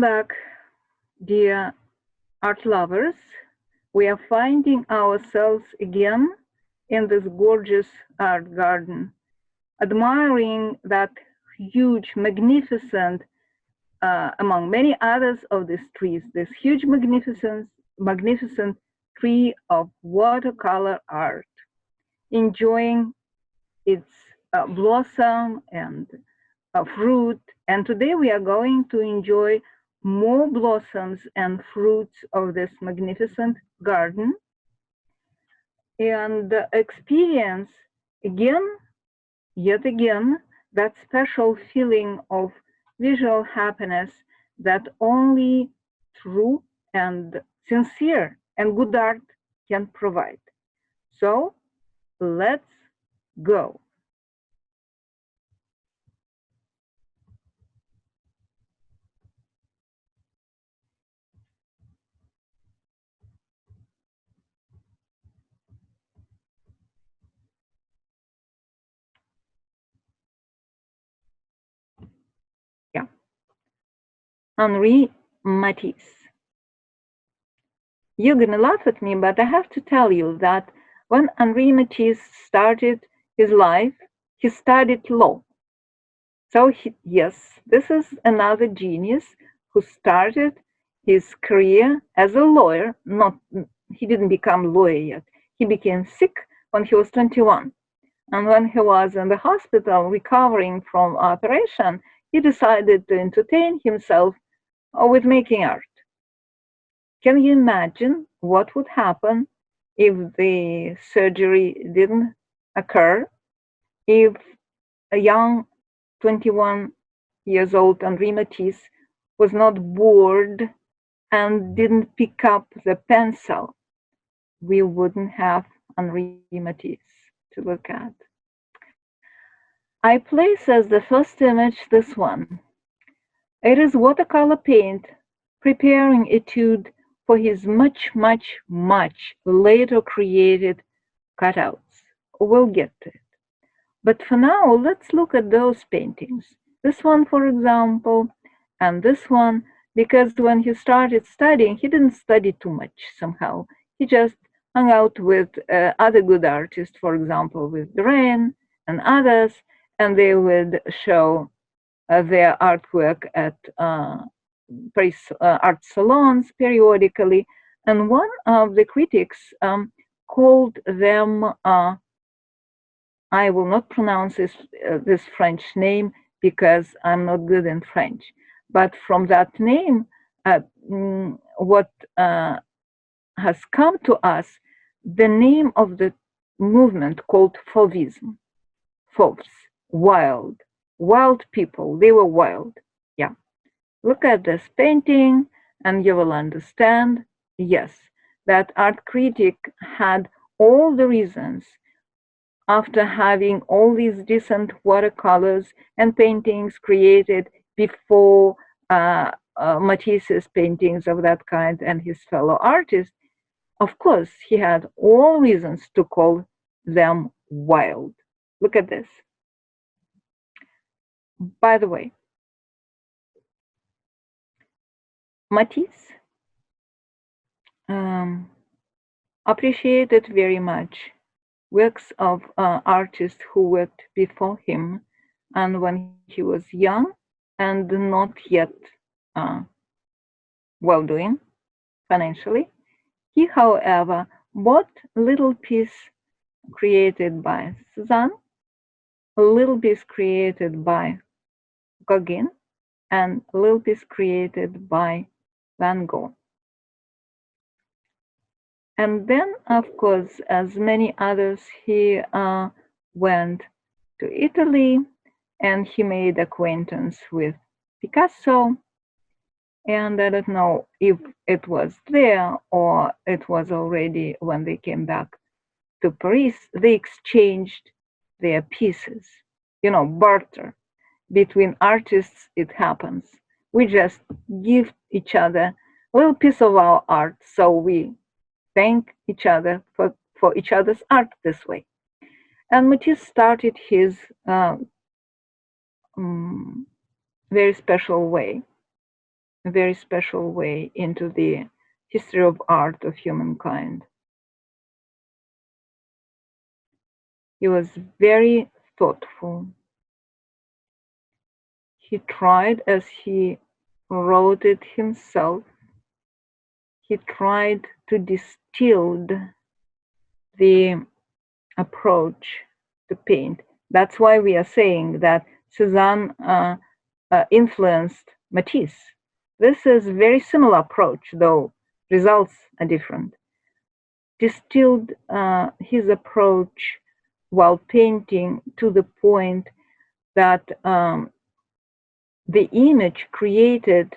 back, dear art lovers. We are finding ourselves again in this gorgeous art garden, admiring that huge, magnificent, among many others of these trees, this huge, magnificent tree of watercolor art, enjoying its blossom and fruit. And today we are going to enjoy more blossoms and fruits of this magnificent garden and experience again, yet again, that special feeling of visual happiness that only true and sincere and good art can provide. So let's go. Yeah. Henri Matisse. You're gonna laugh at me, but I have to tell you that when Henri Matisse started his life, he studied law. So yes, this is another genius who started his career as a lawyer. He didn't become a lawyer yet. He became sick when he was 21. And when he was in the hospital recovering from operation, he decided to entertain himself with making art. Can you imagine what would happen if the surgery didn't occur? If a young 21 years old Henri Matisse was not bored and didn't pick up the pencil, we wouldn't have Henri Matisse to look at. I place as the first image this one. It is watercolor paint preparing etude for his much later created cutouts. We'll get to it. But for now, let's look at those paintings. This one, for example, and this one, because when he started studying, he didn't study too much somehow. He just hung out with other good artists, for example, with Dali and others, and they would show their artwork at Paris art salons periodically. And one of the critics called them, I will not pronounce this French name because I'm not good in French, but from that name, what has come to us, the name of the movement called Fauvism. Fauves, wild people, they were wild. Yeah. Look at this painting and you will understand, yes, that art critic had all the reasons after having all these decent watercolors and paintings created before Matisse's paintings of that kind and his fellow artists. Of course, he had all reasons to call them wild. Look at this. By the way, Matisse appreciated very much works of artists who worked before him and when he was young and not yet well doing financially. He, however, bought a little piece created by Cézanne, a little piece created by Gauguin, and a little piece created by Van Gogh. And then, of course, as many others, he went to Italy and he made acquaintance with Picasso. And I don't know if it was there or it was already when they came back to Paris, they exchanged their pieces, barter. Between artists, it happens. We just give each other a little piece of our art, so we thank each other for each other's art this way. And Matisse started his very special way. a very special way into the history of art of humankind. He was very thoughtful. He tried, as he wrote it himself, he tried to distill the approach to paint. That's why we are saying that Cézanne influenced Matisse. This is a very similar approach, though results are different. Distilled his approach while painting to the point that the image created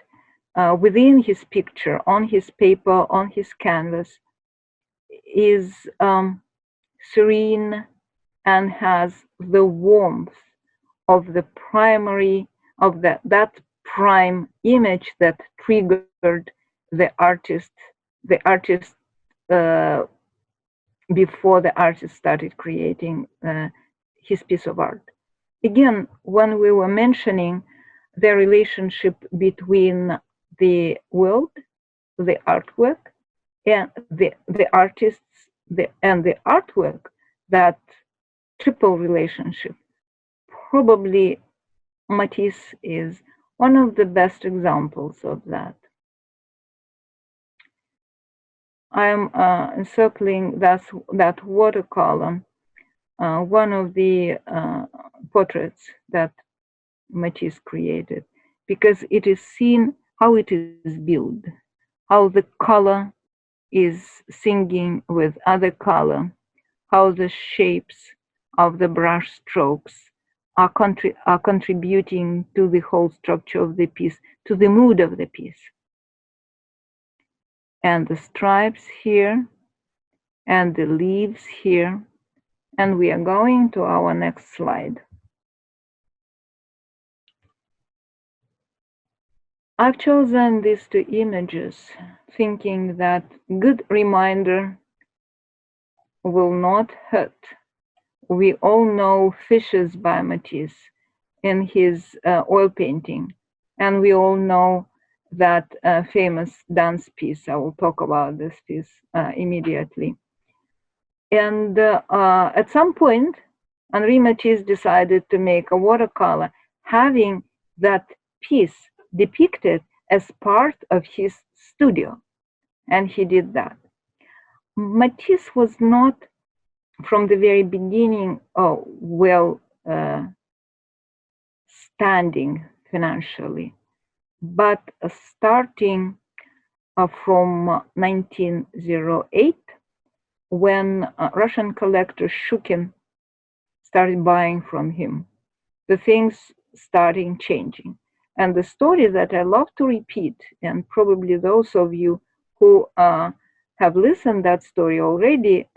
within his picture, on his paper, on his canvas, is serene and has the warmth of the primary, of that prime image that triggered the artist uh, before the artist started creating his piece of art. Again, when we were mentioning the relationship between the world, the artwork, and the artists, and the artwork, that triple relationship, probably Matisse is one of the best examples of that. I am encircling that watercolor, one of the portraits that Matisse created, because it is seen how it is built, how the color is singing with other color, how the shapes of the brush strokes are contributing to the whole structure of the piece, to the mood of the piece. And the stripes here, and the leaves here, and we are going to our next slide. I've chosen these two images thinking that good reminder will not hurt. We all know Fishes by Matisse in his oil painting, and we all know that famous dance piece. I will talk about this piece immediately. And at some point, Henri Matisse decided to make a watercolor having that piece depicted as part of his studio, and he did that. Matisse was not, from the very beginning, well standing financially, but starting from 1908, when Russian collector Shukin started buying from him, the things starting changing. And the story that I love to repeat, and probably those of you who have listened that story already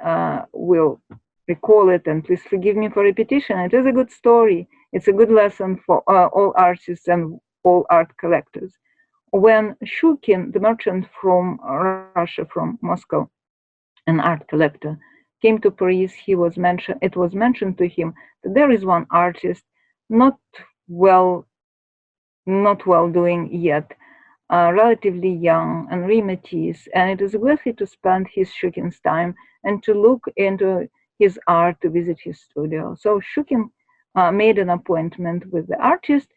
will recall it, and please forgive me for repetition. It is a good story. It's a good lesson for all artists and all art collectors. When Shukin, the merchant from Russia, from Moscow, an art collector, came to Paris, it was mentioned to him that there is one artist not well doing yet, relatively young, Henri Matisse, and it is worth it to spend his Shukin's time and to look into his art, to visit his studio. So Shukin made an appointment with the artist,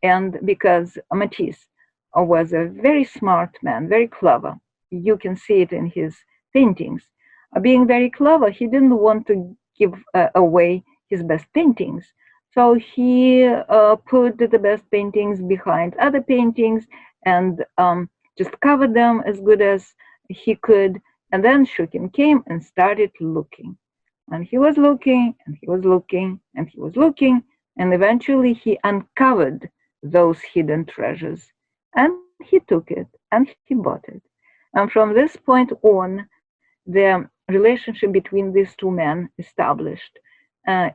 and because Matisse was a very smart man, very clever, you can see it in his paintings. Being very clever, he didn't want to give away his best paintings. So he put the best paintings behind other paintings and just covered them as good as he could. And then Shukin came and started looking. And he was looking, and he was looking, and he was looking, and eventually he uncovered those hidden treasures. And he took it, and he bought it. And from this point on, the relationship between these two men established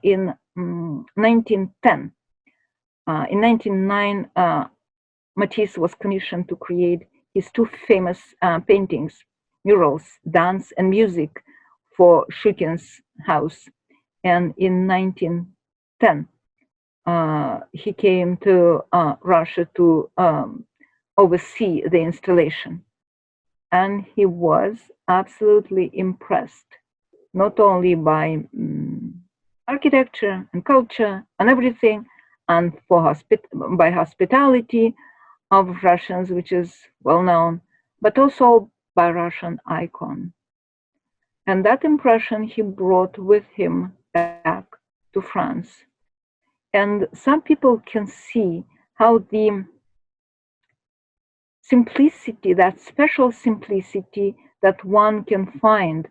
in 1910. In 1909, Matisse was commissioned to create his two famous paintings, murals, Dance and Music, for Shukin's house. And in 1910, he came to Russia to oversee the installation. And he was absolutely impressed, not only by architecture and culture and everything, and by hospitality of Russians, which is well known, but also by Russian icon. And that impression he brought with him back to France. And some people can see how the simplicity, that special simplicity that one can find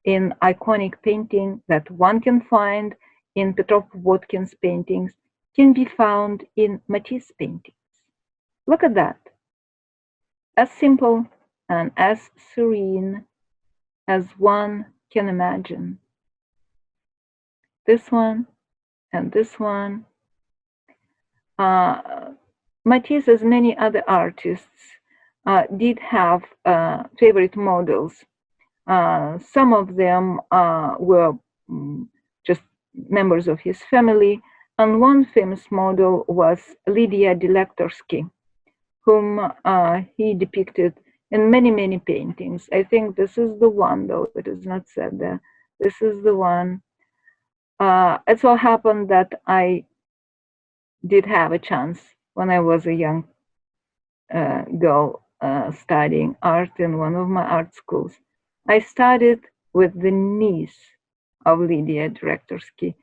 in iconic painting, that one can find in Petrov-Vodkin's paintings, can be found in Matisse paintings. Look at that. As simple and as serene as one can imagine. This one and this one. Matisse, as many other artists, did have favorite models. Some of them were just members of his family, and one famous model was Lydia Delektorsky, whom he depicted in many, many paintings. I think this is the one, though it is not said there. This is the one. It so happened that I did have a chance when I was a young girl studying art in one of my art schools. I studied with the niece of Lydia Direktorsky,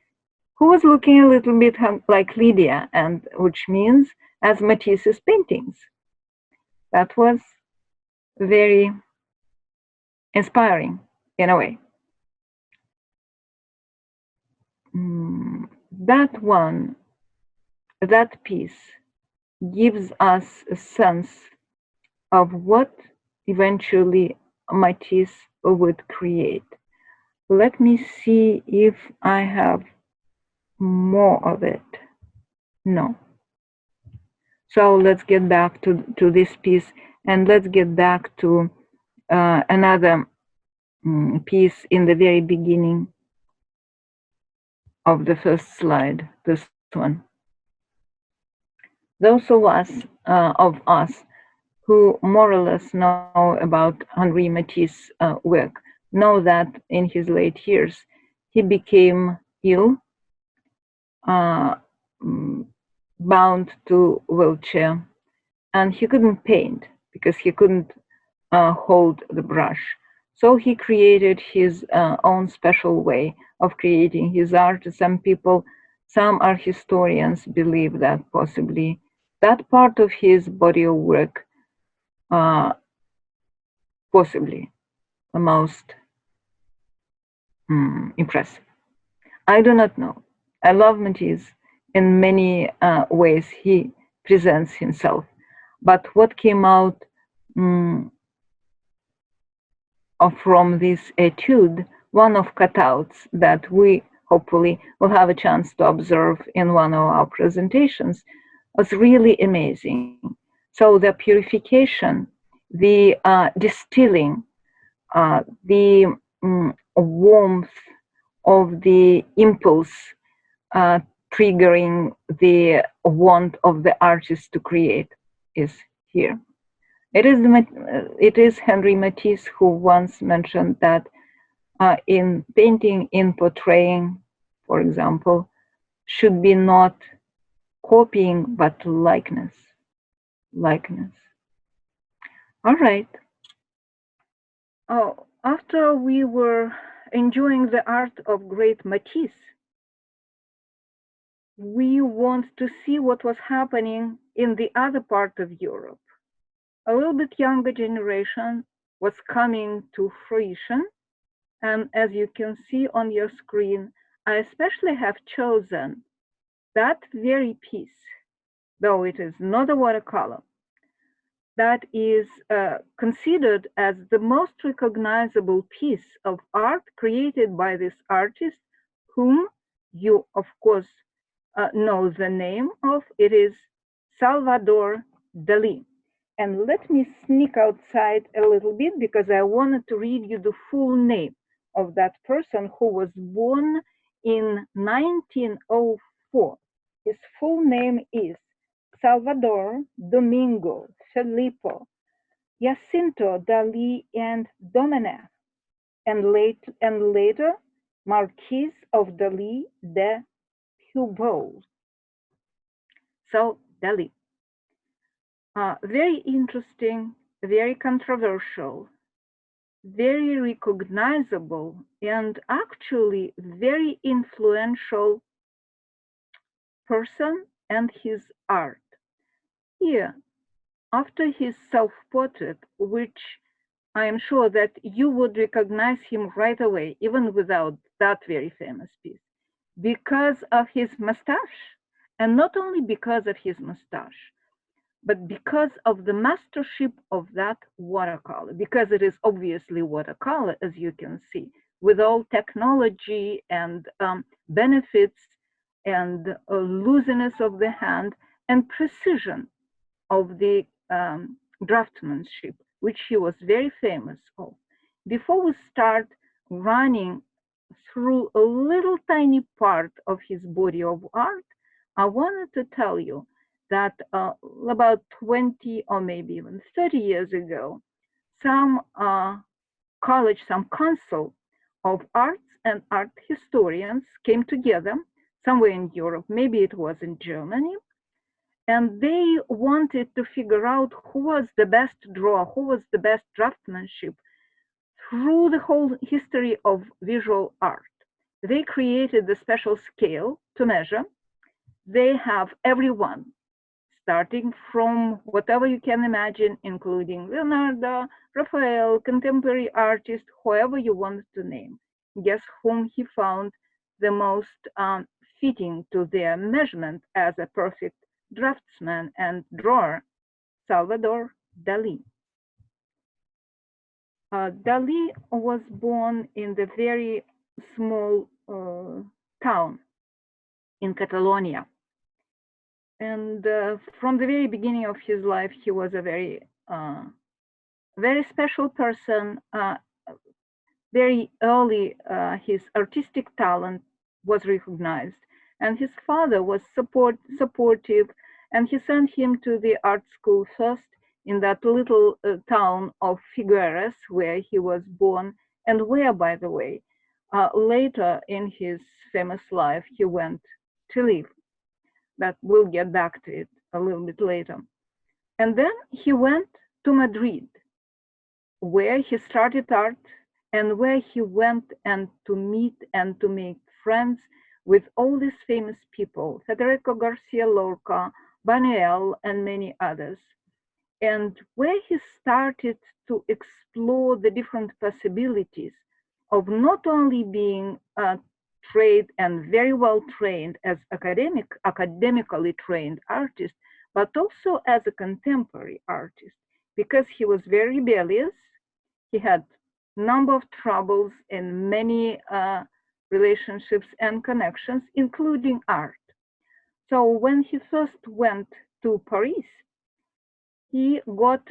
who was looking a little bit like Lydia, and which means as Matisse's paintings. That was very inspiring in a way. That piece gives us a sense of what eventually Matisse would create. Let me see if I have more of it. No. So let's get back to this piece, and let's get back to another piece in the very beginning of the first slide, this one. Those of us who more or less know about Henri Matisse's work know that in his late years he became ill, bound to wheelchair, and he couldn't paint because he couldn't hold the brush. So he created his own special way of creating his art. Some art historians believe that possibly that part of his body of work, possibly the most impressive. I do not know. I love Matisse in many ways he presents himself, but what came out from this etude, one of cutouts that we hopefully will have a chance to observe in one of our presentations, was really amazing. So the purification, the distilling, the warmth of the impulse triggering the want of the artist to create is here. It is Henri Matisse who once mentioned that in painting, in portraying, for example, should be not copying, but likeness. Likeness. All right. Oh, after we were enjoying the art of great Matisse, we want to see what was happening in the other part of Europe. A little bit younger generation was coming to fruition. And as you can see on your screen, I especially have chosen that very piece, though it is not a watercolor, that is considered as the most recognizable piece of art created by this artist, whom you, of course, know the name of. It is Salvador Dali. And let me sneak outside a little bit because I wanted to read you the full name of that person who was born in 1904. His full name is Salvador Domingo Filippo, Jacinto, Dali, and Domènech, and later Marquis of Dali de Pubol. So Dali, very interesting, very controversial, very recognizable, and actually very influential person and his art. Here, after his self-portrait, which I am sure that you would recognize him right away, even without that very famous piece, because of his mustache, and not only because of his mustache, but because of the mastership of that watercolor, because it is obviously watercolor, as you can see, with all technology and benefits and looseness of the hand and precision of the draftsmanship, which he was very famous of. Before we start running through a little tiny part of his body of art, I wanted to tell you that about 20 or maybe even 30 years ago, some some council of arts and art historians came together somewhere in Europe, maybe it was in Germany, and they wanted to figure out who was the best drawer, who was the best draftsmanship through the whole history of visual art. They created the special scale to measure. They have everyone, starting from whatever you can imagine, including Leonardo, Raphael, contemporary artists, whoever you want to name. Guess whom he found the most fitting to their measurement as a perfect draftsman and drawer? Salvador Dali. Dali was born in the very small town in Catalonia. And from the very beginning of his life, he was a very special person. Very early, his artistic talent was recognized, and his father was supportive, and he sent him to the art school first in that little town of Figueres, where he was born, and where, by the way, later in his famous life, he went to live. But we'll get back to it a little bit later. And then he went to Madrid, where he started art and where he went and to meet and to make friends with all these famous people, Federico Garcia Lorca, Buñuel, and many others. And where he started to explore the different possibilities of not only being trained and very well trained as academically trained artist, but also as a contemporary artist, because he was very rebellious. He had a number of troubles in many relationships and connections, including art. So when he first went to Paris, he got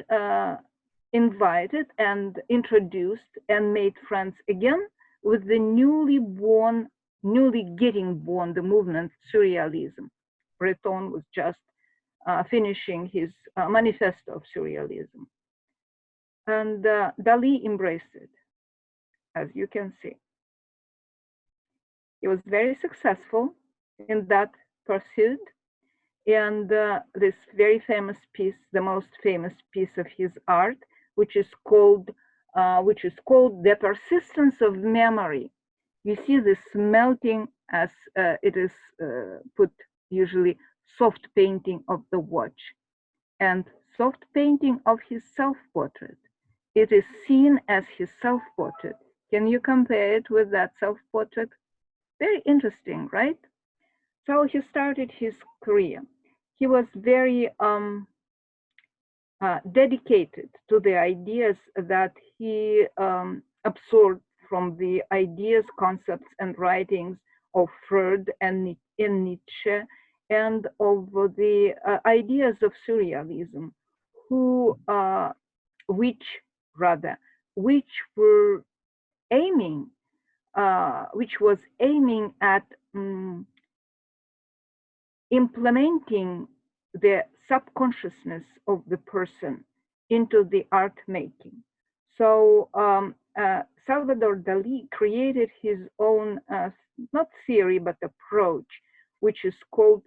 invited and introduced and made friends again with the newly getting born, the movement Surrealism. Breton was just finishing his manifesto of Surrealism. And Dali embraced it, as you can see. He was very successful in that pursuit. And this very famous piece, the most famous piece of his art, which is called The Persistence of Memory. You see this melting, as it is put usually, soft painting of the watch and soft painting of his self-portrait. It is seen as his self-portrait. Can you compare it with that self-portrait? Very interesting, right? So he started his career. He was very dedicated to the ideas that he absorbed from the ideas, concepts, and writings of Freud and Nietzsche, and of the ideas of Surrealism, which were aiming, which was aiming at implementing the subconsciousness of the person into the art making. So Salvador Dali created his own, not theory, but approach, which is called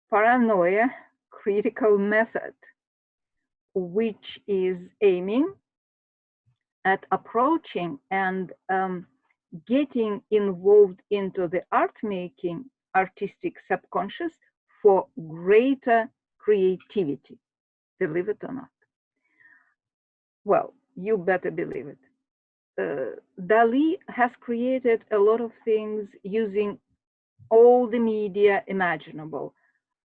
paranoia critical method, which is aiming at approaching and getting involved into the art making, artistic subconscious for greater creativity. Believe it or not. Well, you better believe it. Dali has created a lot of things using all the media imaginable.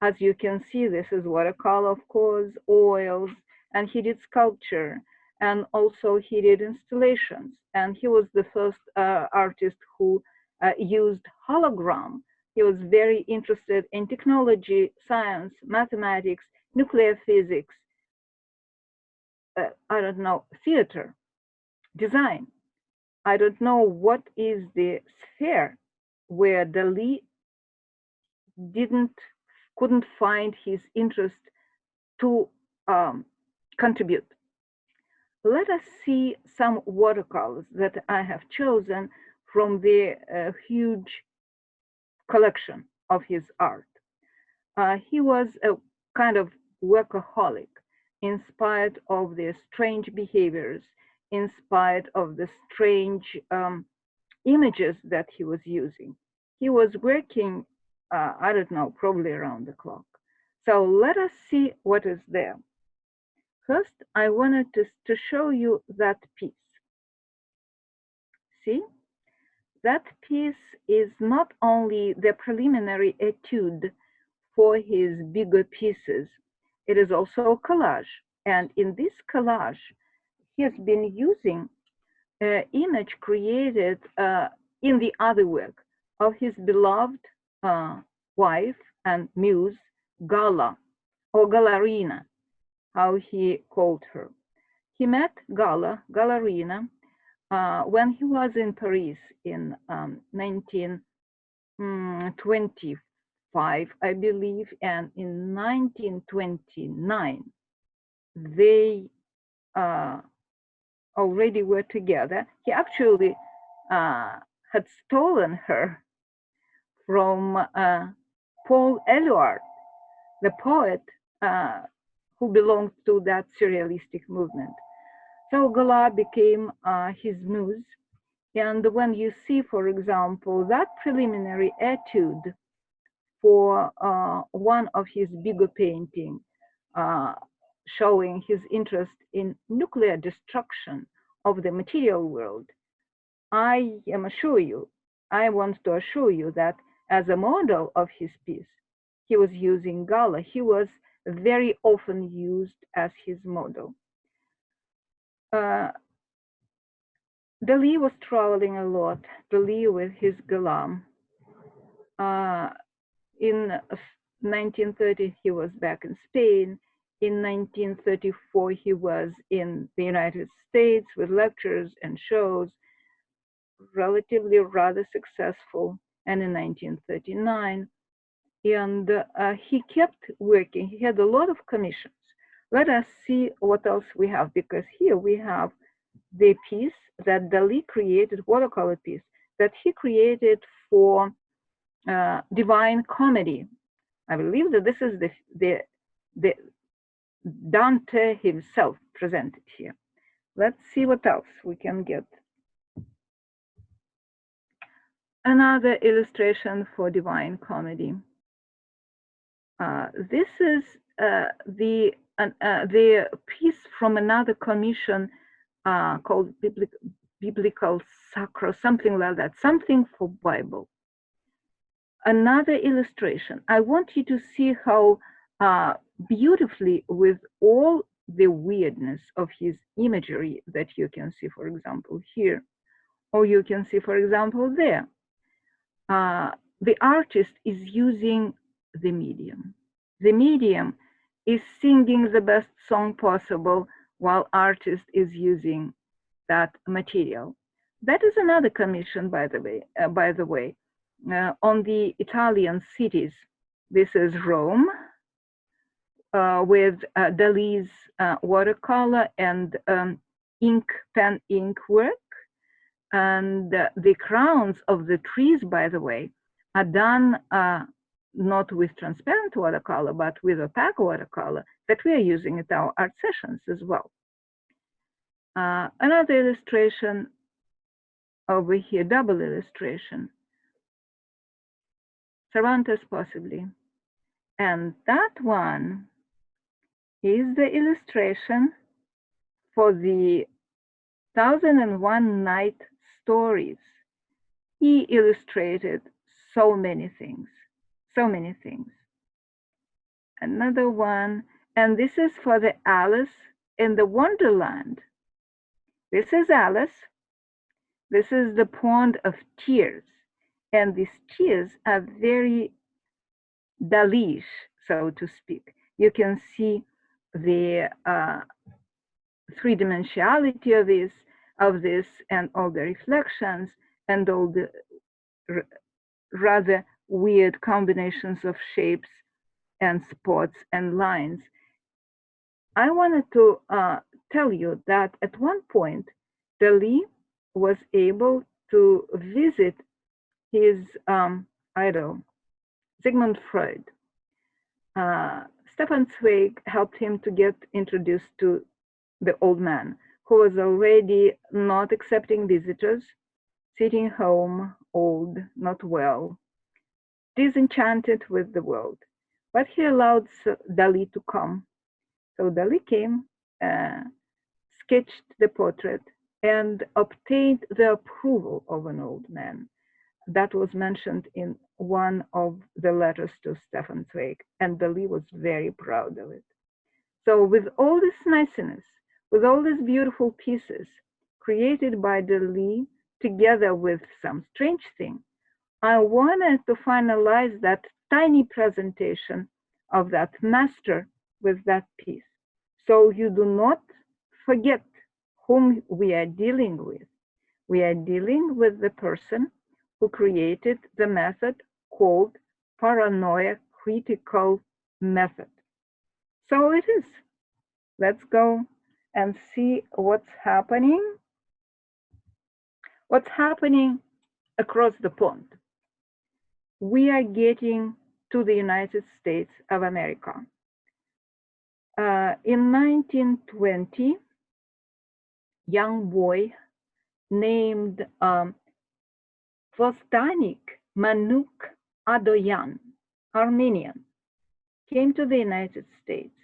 As you can see, this is watercolor, of course, oils, and he did sculpture, and also he did installations. And he was the first artist who used hologram. He was very interested in technology, science, mathematics, nuclear physics, I don't know, theater, design. I don't know what is the sphere where Dali couldn't find his interest to contribute. Let us see some watercolors that I have chosen from the huge collection of his art. He was a kind of workaholic, in spite of the strange behaviors, in spite of the strange images that he was using. He was working, I don't know, probably around the clock. So let us see what is there. First, I wanted to show you that piece. See? That piece is not only the preliminary etude for his bigger pieces, it is also a collage. And in this collage, he has been using an image created in the other work of his beloved wife and muse, Gala, or Galarina, how he called her. He met Galarina, when he was in Paris in 1925, I believe, and in 1929, they already were together. He actually had stolen her from Paul Eluard, the poet who belonged to that surrealistic movement. So Gala became his muse. And when you see, for example, that preliminary etude for one of his bigger painting, showing his interest in nuclear destruction of the material world, I want to assure you that as a model of his piece, he was using Gala. He was very often used as his model. Dali was traveling a lot, Dali with his Gala. In 1930, he was back in Spain. In 1934, he was in the United States with lectures and shows, relatively rather successful, and in 1939. And he kept working. He had a lot of commissions. Let us see what else we have, because here we have the piece that Dali created, watercolor piece, that he created for Divine Comedy. I believe that this is the Dante himself presented here. Let's see what else we can get. Another illustration for Divine Comedy. This is the piece from another commission called Biblical Sacro, something like that, something for Bible. Another illustration. I want you to see how beautifully, with all the weirdness of his imagery that you can see, for example, here, or you can see, for example, there, the artist is using the medium. The medium is singing the best song possible while artist is using that material. That is another commission, by the way, on the Italian cities. This is Rome, with Dali's watercolor and pen ink work. And the crowns of the trees, by the way, are done not with transparent watercolor, but with opaque watercolor that we are using at our art sessions as well. Another illustration over here, double illustration, Cervantes possibly. And that one is the illustration for the 1001 Night Stories. He illustrated so many things, so many things. Another one, and this is for the Alice in the Wonderland. This is Alice. This is the Pond of Tears. And these tears are very Dali-ish, so to speak. You can see the three-dimensionality of this and all the reflections and all the rather weird combinations of shapes and spots and lines. I wanted to tell you that at one point, Dali was able to visit his idol, Sigmund Freud. Stefan Zweig helped him to get introduced to the old man, who was already not accepting visitors, sitting home, old, not well, disenchanted with the world. But he allowed Dali to come. So Dali came, sketched the portrait, and obtained the approval of an old man. That was mentioned in one of the letters to Stefan Zweig, and Dali was very proud of it. So with all this niceness, with all these beautiful pieces created by Dali, together with some strange thing, I wanted to finalize that tiny presentation of that master with that piece. So you do not forget whom we are dealing with. We are dealing with the person who created the method called paranoia critical method. So it is. Let's go and see what's happening. What's happening across the pond? We are getting to the United States of America. In 1920, young boy named Vostanik Manuk Adoyan, Armenian, came to the United States.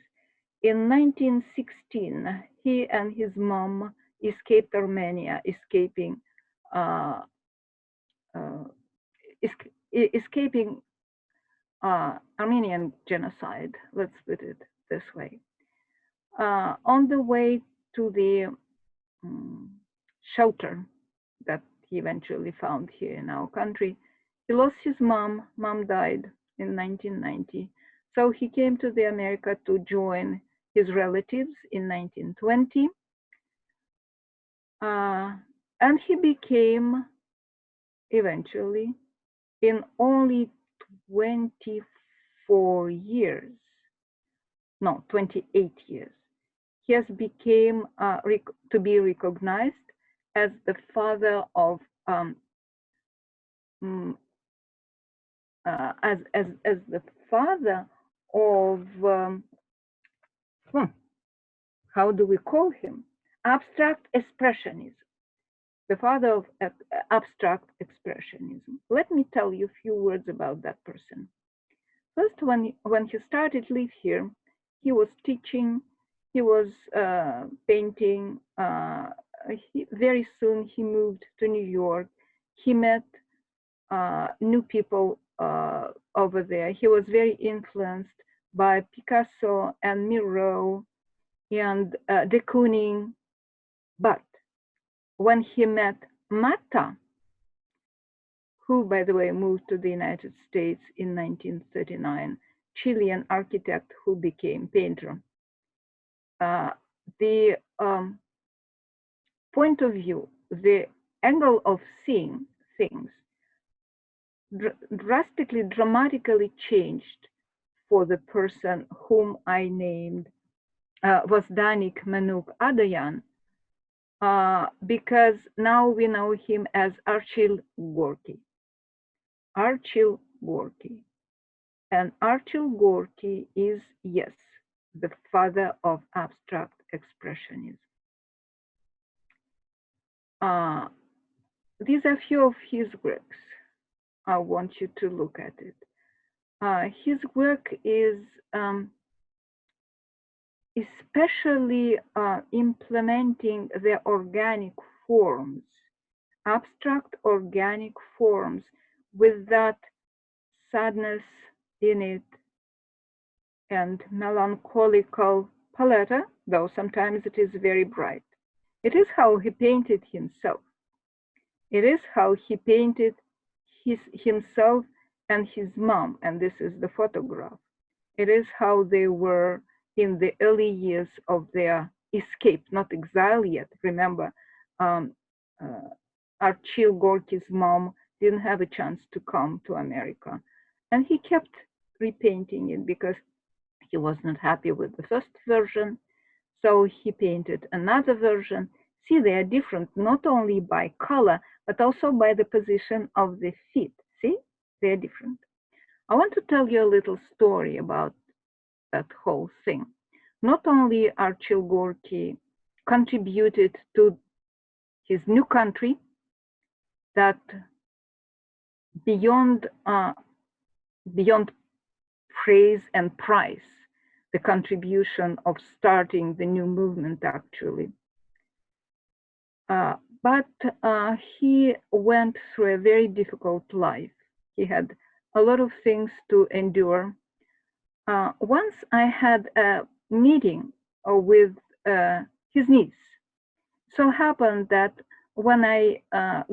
In 1916, he and his mom escaped Armenia, escaping Armenian genocide, let's put it this way. On the way to the shelter that he eventually found here in our country, he lost his mom. Mom died in 1990. So he came to the America to join his relatives in 1920. And he became eventually, in only 24 years, no, 28 years, he has become to be recognized as the father of as the father of how do we call him? Abstract expressionism. The father of abstract expressionism. Let me tell you a few words about that person. First, when he started live here, he was teaching, he was painting. Very soon he moved to New York. He met new people over there. He was very influenced by Picasso and Miro and de Kooning. But when he met Matta, who, by the way, moved to the United States in 1939, Chilean architect who became painter, the point of view, the angle of seeing things drastically, dramatically changed for the person whom I named Vosdanik Manuk Adayan, because now we know him as Archil Gorky. Archil Gorky. And Archil Gorky is, yes, the father of abstract expressionism. These are few of his works. I want you to look at it. His work is especially implementing the organic forms, abstract organic forms with that sadness in it and melancholical palette, though sometimes it is very bright. It is how he painted himself. It is how he painted himself and his mom, and this is the photograph. It is how they were in the early years of their escape, not exile yet. Remember, Archil Gorky's mom didn't have a chance to come to America. And he kept repainting it because he was not happy with the first version. So he painted another version. See, they are different not only by color, but also by the position of the feet. See, they are different. I want to tell you a little story about that whole thing. Not only Archil Gorky contributed to his new country that beyond praise and price, the contribution of starting the new movement actually. But he went through a very difficult life. He had a lot of things to endure. Once I had a meeting with his niece. So happened that when I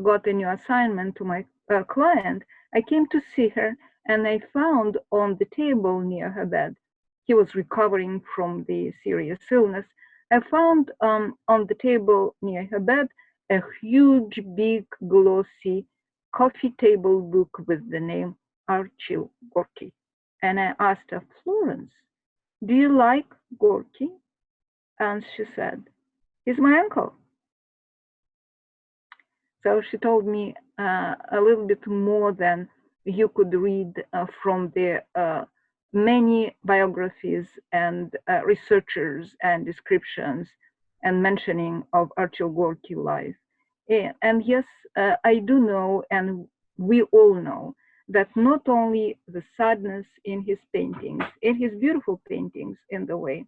got a new assignment to my client, I came to see her and I found on the table near her bed, he was recovering from the serious illness. I found on the table near her bed a huge, big, glossy coffee table book with the name Archil Gorky. And I asked her, Florence, do you like Gorky? And she said, he's my uncle. So she told me a little bit more than you could read from the many biographies and researchers and descriptions and mentioning of Archil Gorky life. And yes, I do know, and we all know, that not only the sadness in his paintings, in his beautiful paintings in the way,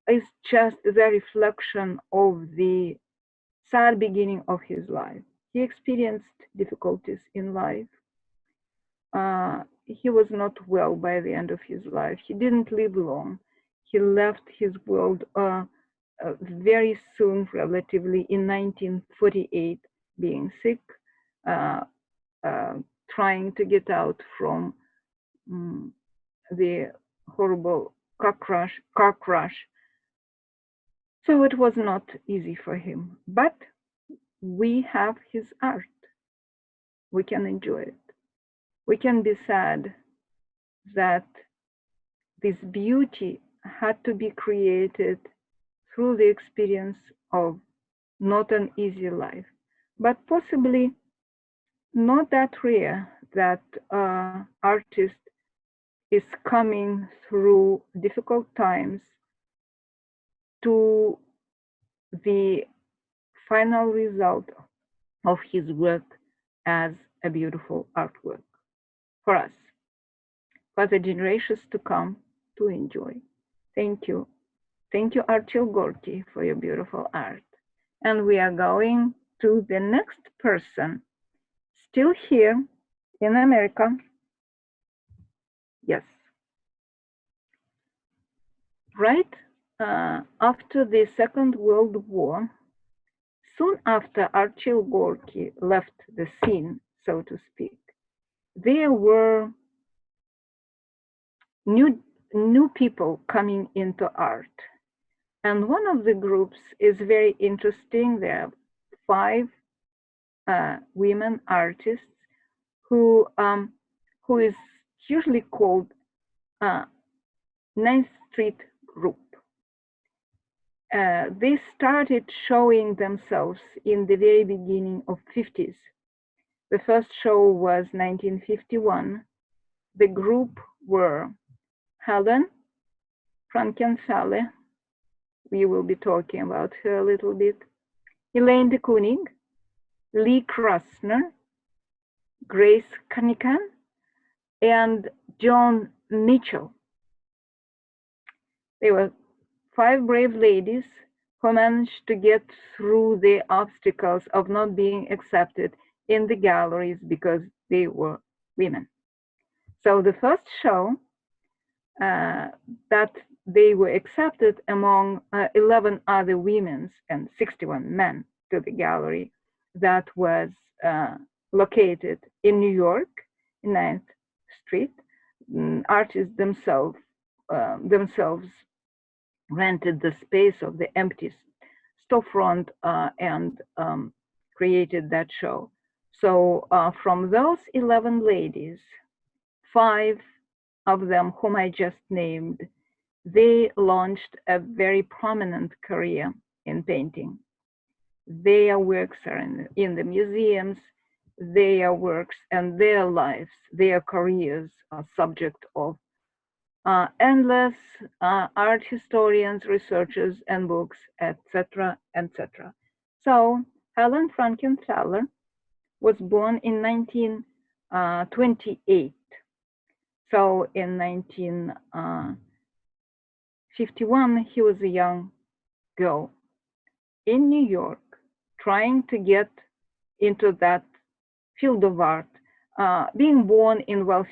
is just the reflection of the sad beginning of his life. He experienced difficulties in life. He was not well by the end of his life. He didn't live long. He left his world very soon, relatively, in 1948, being sick, trying to get out from the horrible car crash. So it was not easy for him, but we have his art. We can enjoy it. We can be sad that this beauty had to be created through the experience of not an easy life, but possibly not that rare that artist is coming through difficult times to the final result of his work as a beautiful artwork for us, for the generations to come to enjoy. Thank you. Thank you, Archil Gorky, for your beautiful art. And we are going to the next person, still here in America. Yes. Right after the Second World War, soon after Archil Gorky left the scene, so to speak, there were new people coming into art. And one of the groups is very interesting. There are 5 women artists who is usually called 9th Street group. They started showing themselves in the very beginning of 50s. The first show was 1951. The group were Helen Frankenthaler, we will be talking about her a little bit, Elaine de Kooning, Lee Krasner, Grace Cunningham, and Joan Mitchell. They were 5 brave ladies who managed to get through the obstacles of not being accepted in the galleries because they were women. So the first show that they were accepted among 11 other women and 61 men to the gallery that was located in New York, in 9th Street. Artists themselves rented the space of the empty storefront and created that show. So from those 11 ladies, 5 of them whom I just named, they launched a very prominent career in painting. Their works are in the museums, their works and their lives, their careers are subject of endless art historians, researchers, and books, etc., etc. So Helen Frankenthaler was born in 1928. So in 1951, he was a young girl in New York, trying to get into that field of art. Being born into a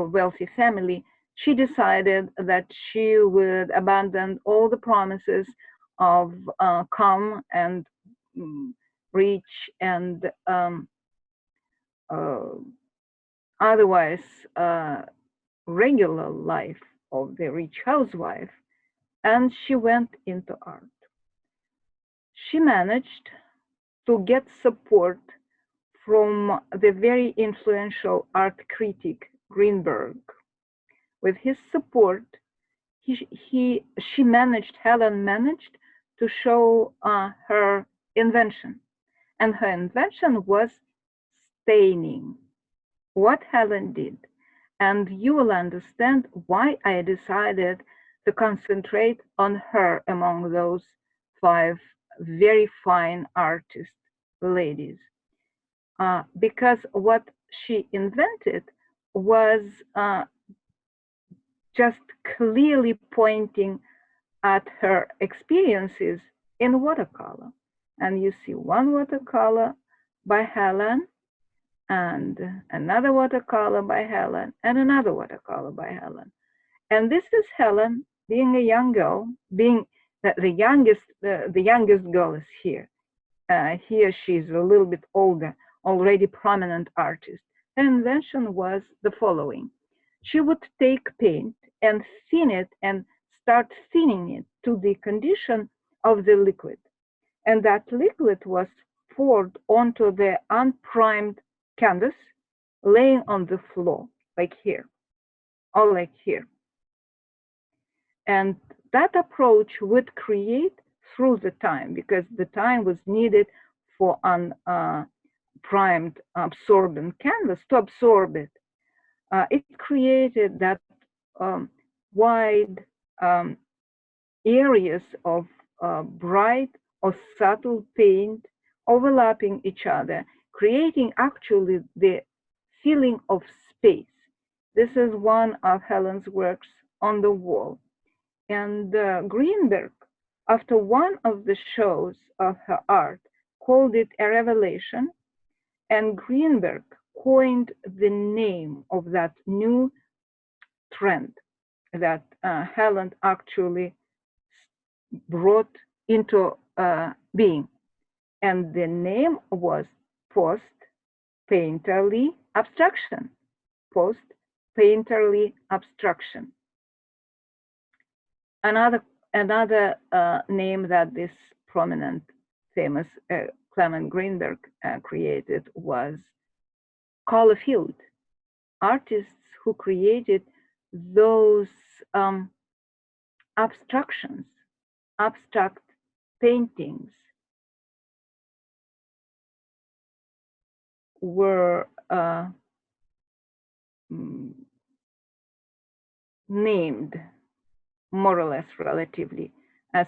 wealthy family, she decided that she would abandon all the promises of calm and rich and otherwise regular life of the rich housewife, and she went into art. She managed to get support from the very influential art critic Greenberg. With his support, Helen managed to show her invention, and her invention was staining. What Helen did, and you will understand why I decided to concentrate on her among those 5 very fine artist ladies. Because what she invented was just clearly pointing at her experiences in watercolor. And you see one watercolor by Helen, and another watercolor by Helen, and another watercolor by Helen. And this is Helen being a young girl, being the youngest girl is here. Here she's a little bit older, already prominent artist. Her invention was the following. She would take paint and thin it and start thinning it to the condition of the liquid. And that liquid was poured onto the unprimed canvas, laying on the floor, like here, or like here. And that approach would create through the time, because the time was needed for unprimed absorbent canvas to absorb it. It created that wide areas of bright or subtle paint overlapping each other, creating actually the feeling of space. This is one of Helen's works on the wall. And Greenberg, after one of the shows of her art, called it a revelation, and Greenberg coined the name of that new trend that Helen actually brought into being. And the name was post-painterly abstraction. Post-painterly abstraction. Another name that this prominent, famous Clement Greenberg created was color field. Artists who created those abstractions, abstract paintings were named more or less relatively as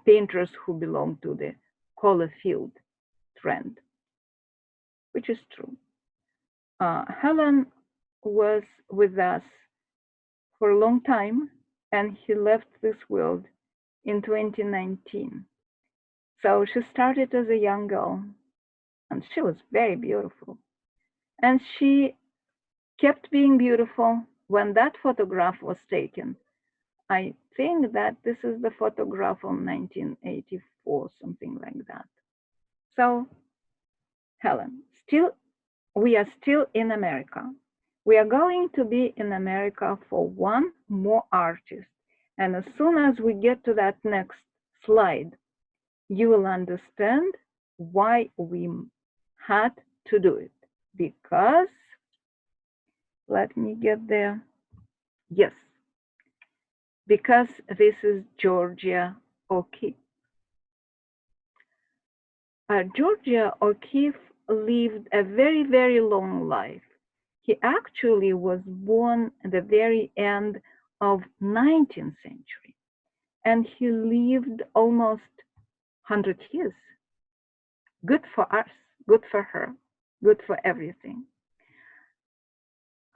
painters who belong to the color field trend, which is true. Helen was with us for a long time, and he left this world in 2019. So she started as a young girl, and she was very beautiful. And she kept being beautiful when that photograph was taken. I think that this is the photograph from 1984, something like that. So, Helen, we are still in America. We are going to be in America for one more artist. And as soon as we get to that next slide, you will understand why we had to do it. Because, let me get there. Yes, because this is Georgia O'Keeffe. Georgia O'Keeffe lived a very, very long life. He actually was born at the very end of 19th century, and he lived almost 100 years. Good for us, good for her, good for everything.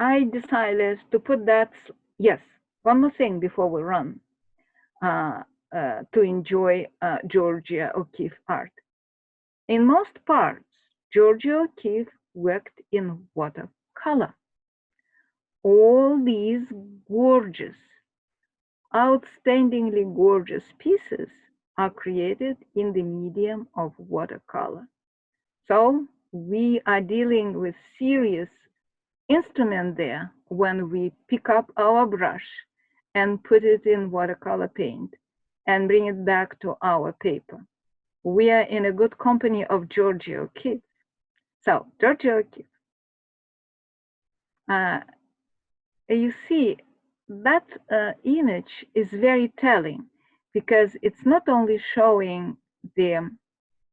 I decided to put that, yes, one more thing before we run, to enjoy Georgia O'Keeffe art. In most parts, Georgia O'Keeffe worked in watercolor. All these gorgeous, outstandingly gorgeous pieces are created in the medium of watercolor. So we are dealing with serious instrument there when we pick up our brush and put it in watercolor paint and bring it back to our paper. We are in a good company of Georgia O'Keeffe. So, Georgia O'Keeffe, you see, that image is very telling because it's not only showing the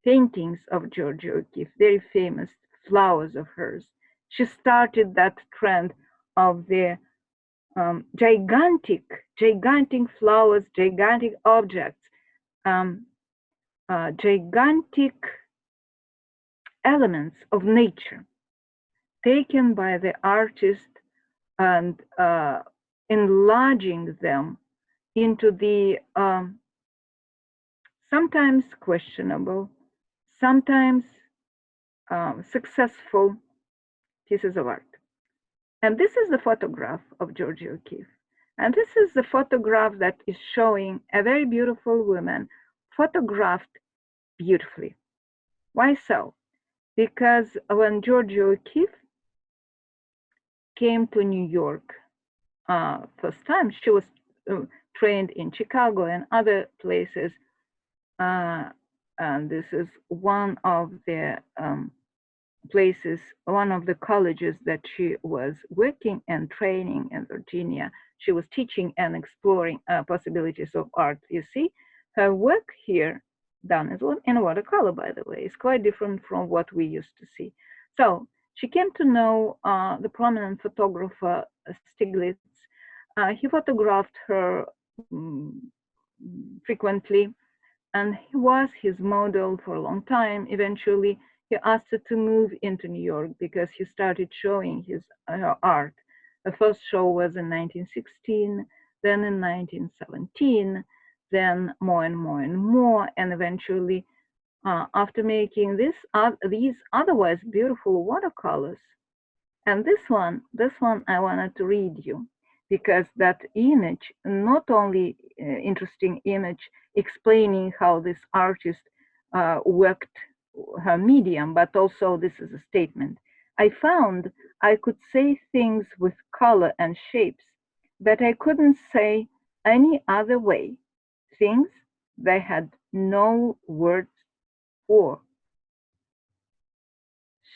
paintings of Georgia O'Keeffe, very famous flowers of hers. She started that trend of the gigantic flowers, gigantic objects, gigantic elements of nature taken by the artist and enlarging them into the sometimes questionable, sometimes successful pieces of art. And this is the photograph of Georgia O'Keeffe. And this is the photograph that is showing a very beautiful woman photographed beautifully. Why so? Because when Georgia O'Keeffe came to New York first time, she was trained in Chicago and other places. And this is one of the places, one of the colleges that she was working and training in Virginia. She was teaching and exploring possibilities of art. You see, her work here done is in watercolor, by the way. It's quite different from what we used to see. So she came to know the prominent photographer Stiglitz. He photographed her frequently, and he was his model for a long time. Eventually, he asked her to move into New York because he started showing his art. The first show was in 1916, then in 1917, then more and more and more, and eventually, after making these otherwise beautiful watercolors, and this one I wanted to read you because that image, not only interesting image explaining how this artist worked her medium, but also this is a statement. I found I could say things with color and shapes that I couldn't say any other way, things they had no words for.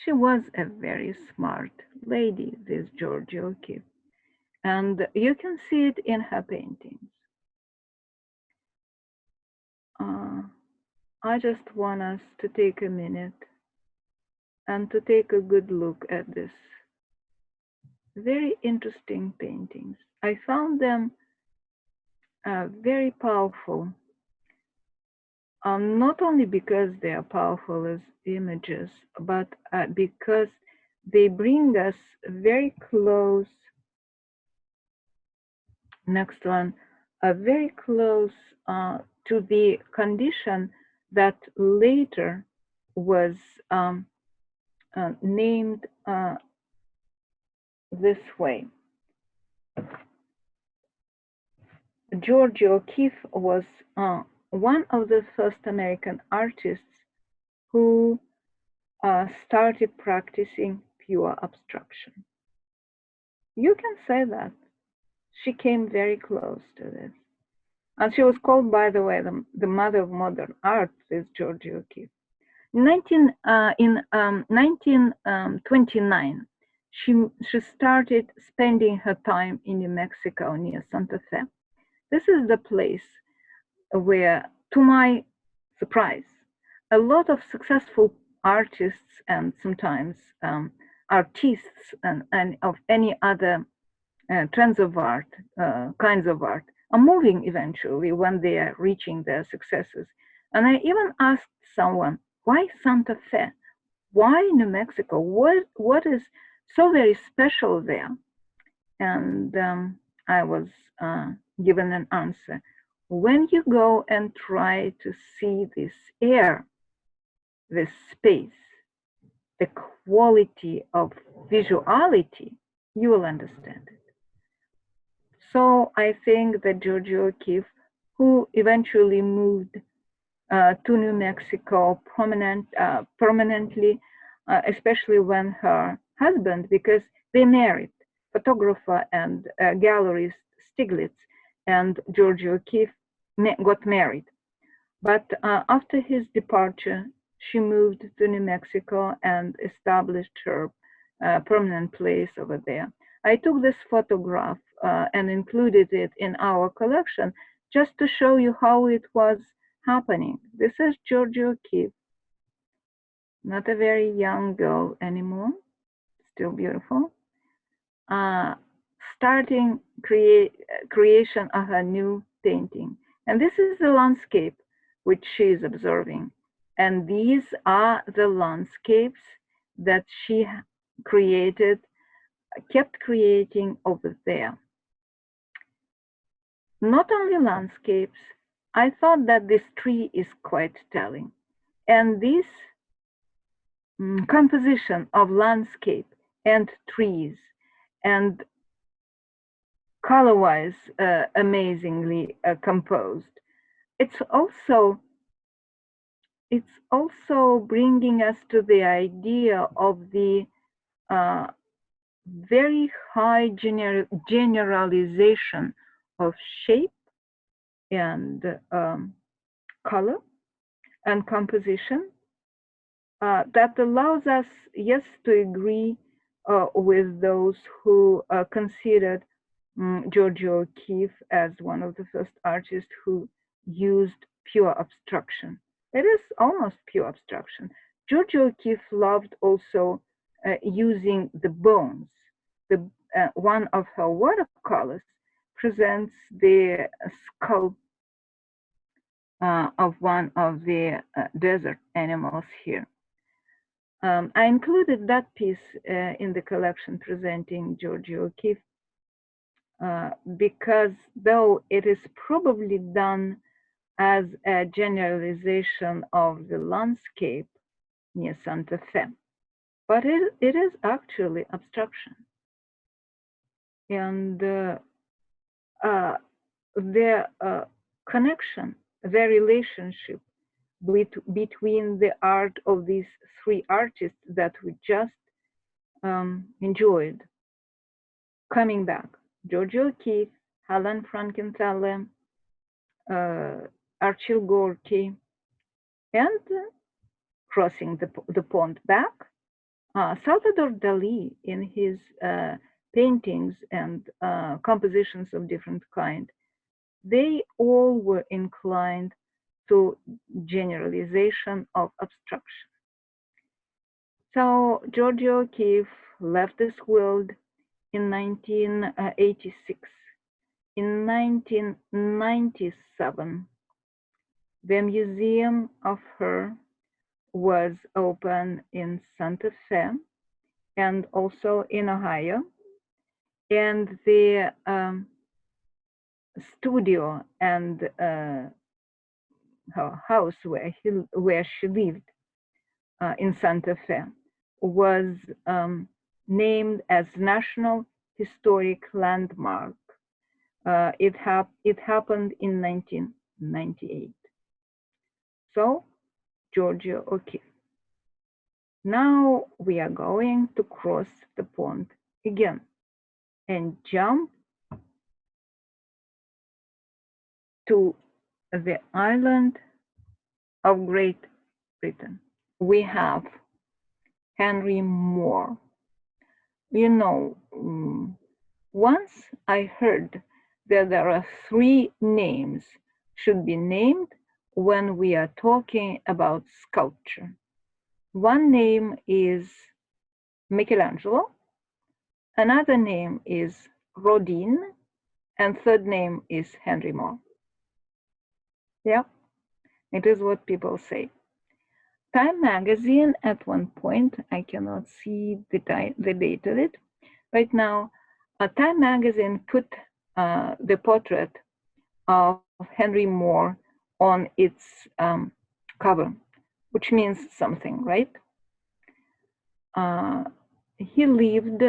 She was a very smart lady, this Georgia O'Keeffe. And you can see it in her paintings. I just want us to take a minute and to take a good look at this very interesting paintings. I found them very powerful, not only because they are powerful as images, but because they bring us very close, next one, very close to the condition that later was named this way. George O'Keeffe was one of the first American artists who started practicing pure abstraction. You can say that. She came very close to this. And she was called, by the way, the mother of modern art, this George O'Keeffe. In 1929, she started spending her time in New Mexico near Santa Fe. This is the place where, to my surprise, a lot of successful artists and sometimes artists and of any other trends of art, kinds of art, are moving eventually when they are reaching their successes. And I even asked someone, why Santa Fe? Why New Mexico? What is so very special there? And I was given an answer. When you go and try to see this air, this space, the quality of visuality, you will understand it. So I think that George O'Keeffe, who eventually moved to New Mexico permanently, especially when her husband, because they married, photographer and gallerist Stiglitz and George O'Keeffe got married. But after his departure, she moved to New Mexico and established her permanent place over there. I took this photograph and included it in our collection just to show you how it was happening. This is George O'Keeffe, not a very young girl anymore, still beautiful, starting creation of her new painting. And this is the landscape which she is observing. And these are the landscapes that she created, kept creating over there. Not only landscapes, I thought that this tree is quite telling. And this composition of landscape and trees and color-wise amazingly composed. It's also bringing us to the idea of the very high generalization of shape and color and composition that allows us, yes, to agree with those who considered George O'Keeffe as one of the first artists who used pure abstraction. It is almost pure abstraction. George O'Keeffe loved also using the bones. One of her watercolors presents the skull of one of the desert animals here. I included that piece in the collection presenting George O'Keeffe because though it is probably done as a generalization of the landscape near Santa Fe, but it is actually abstraction. And the connection, the relationship between the art of these three artists that we just enjoyed coming back: George O'Keeffe, Helen Frankenthaler, Archie Gorky, and crossing the pond back, Salvador Dali in his paintings and compositions of different kind, they all were inclined to generalization of abstraction. So Giorgio O'Keeffe left this world in 1986. In 1997, the museum of her was open in Santa Fe and also in Ohio. And the studio and her house where she lived in Santa Fe was named as National Historic Landmark. It happened in 1998. So, Giorgio O'Keeffe. Now we are going to cross the pond again and jump to the island of Great Britain. We have Henry Moore. You know, once I heard that there are 3 names should be named when we are talking about sculpture. One name is Michelangelo, another name is Rodin, and third name is Henry Moore. Yeah, it is what people say. Time magazine at one point, I cannot see the date of it right now, Time magazine put the portrait of Henry Moore on its cover, which means something, right? He lived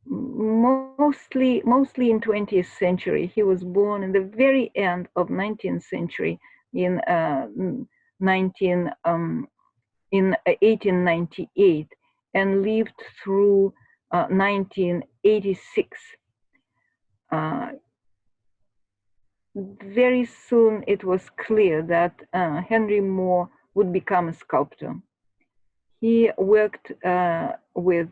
mostly in 20th century. He was born in the very end of 19th century in 1898 and lived through 1986. Very soon it was clear that Henry Moore would become a sculptor. He worked with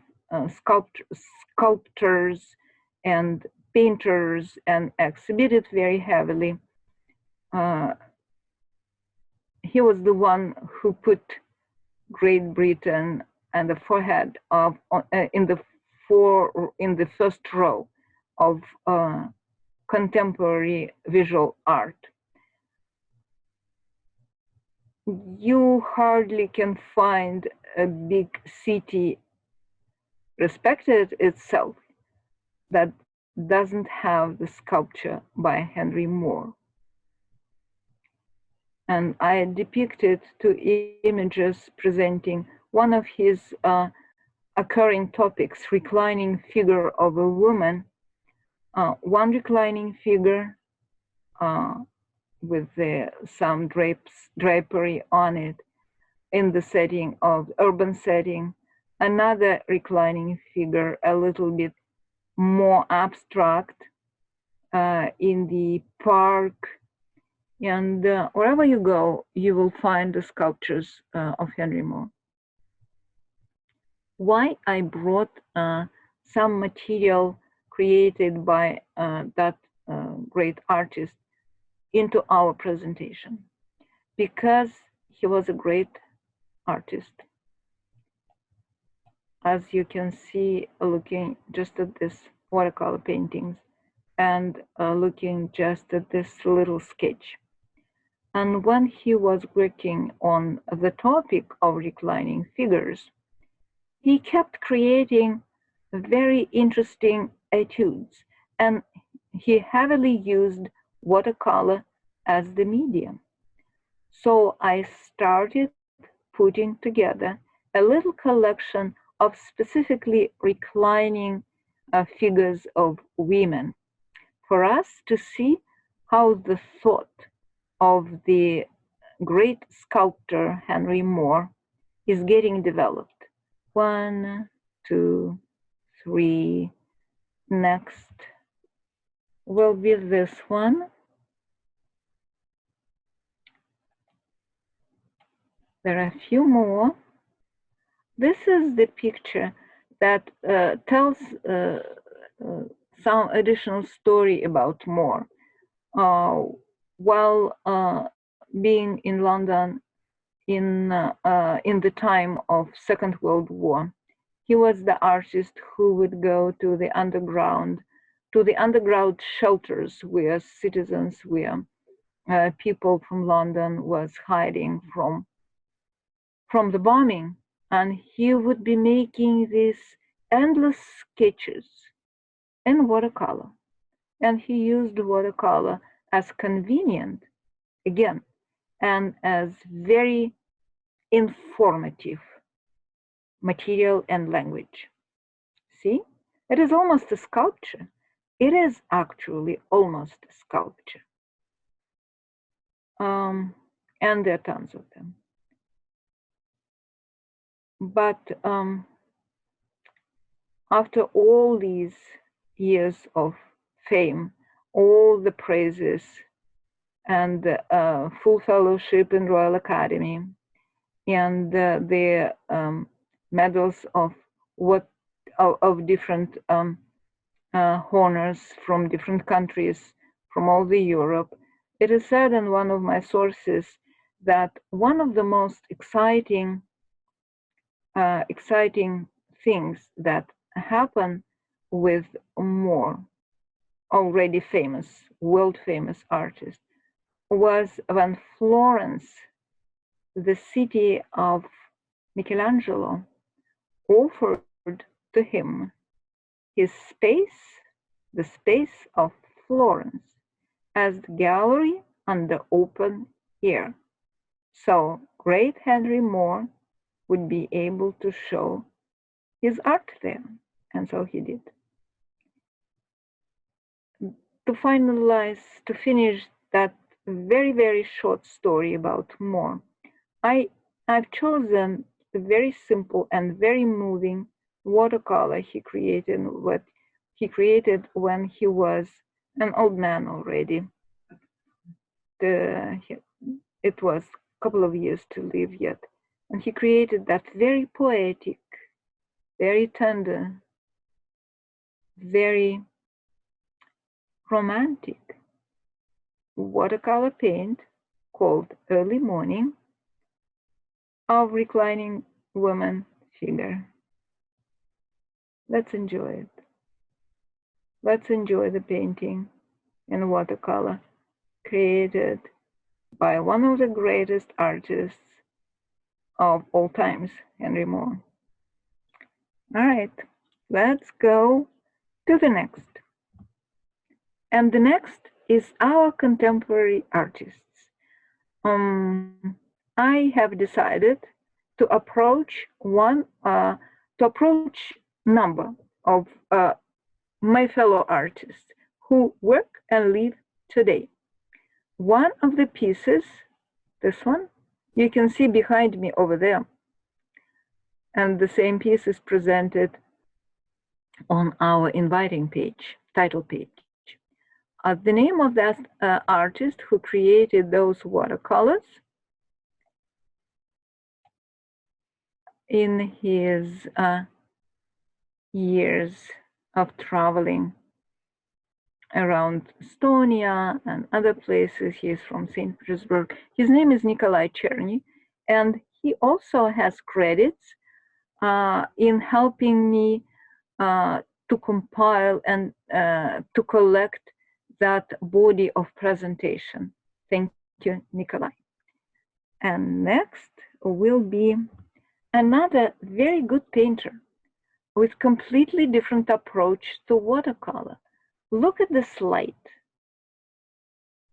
sculptors and painters and exhibited very heavily. He was the one who put Great Britain and the forehead of in the first row of contemporary visual art. You hardly can find a big city respected itself that doesn't have the sculpture by Henry Moore. And I depicted 2 images presenting one of his occurring topics, reclining figure of a woman, one reclining figure with some drapery on it in the setting of urban setting, another reclining figure a little bit more abstract in the park. And wherever you go, you will find the sculptures of Henry Moore. Why I brought some material created by that great artist into our presentation? Because he was a great artist. As you can see, looking just at this watercolor paintings and looking just at this little sketch. And when he was working on the topic of reclining figures, he kept creating very interesting etudes, and he heavily used watercolor as the medium. So I started putting together a little collection of specifically reclining figures of women for us to see how the thought of the great sculptor Henry Moore is getting developed. 1, 2, 3. Next will be this one. There are a few more. This is the picture that tells some additional story about Moore. While being in London in the time of Second World War, he was the artist who would go to the underground shelters where citizens, where people from London was hiding from the bombing, and he would be making these endless sketches in watercolor. And he used watercolor as convenient, again, and as very informative material and language. See, it is almost a sculpture. It is actually almost a sculpture. And there are tons of them. But after all these years of fame, all the praises, and full fellowship in Royal Academy, and the medals of different honors from different countries, from all the Europe, it is said in one of my sources that one of the most exciting things that happen with more already famous, world famous artists was when Florence, the city of Michelangelo, offered to him his space, the space of Florence, as the gallery on the open air. So great Henry Moore would be able to show his art there. And so he did. To finish that very, very short story about Moore, I've chosen the very simple and very moving watercolor he created, when he was an old man already. It was a couple of years to live yet. And he created that very poetic, very tender, very romantic watercolor paint called Early Morning of reclining woman figure. Let's enjoy it. Let's enjoy the painting in watercolor created by one of the greatest artists of all times, Henry Moore. All right, let's go to the next. And the next is our contemporary artists. I have decided to approach number of my fellow artists who work and live today. One of the pieces, this one, you can see behind me over there. And the same piece is presented on our inviting page, title page. The name of that artist who created those watercolors in his years of traveling around Estonia and other places. He is from St. Petersburg. His name is Nikolai Cherny, and he also has credits in helping me to compile and to collect that body of presentation. Thank you, Nikolai. And next will be another very good painter with completely different approach to watercolor. Look at this light.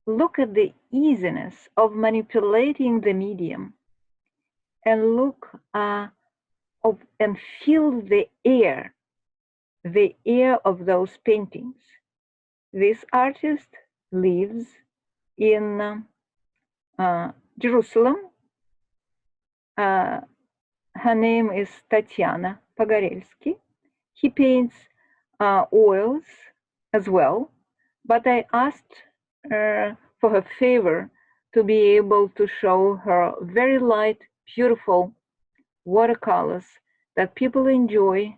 Look at the easiness of manipulating the medium, and look and feel the air of those paintings. This artist lives in Jerusalem. Her name is Tatiana Pogorelsky. He paints oils as well, but I asked her for her favor to be able to show her very light, beautiful watercolors that people enjoy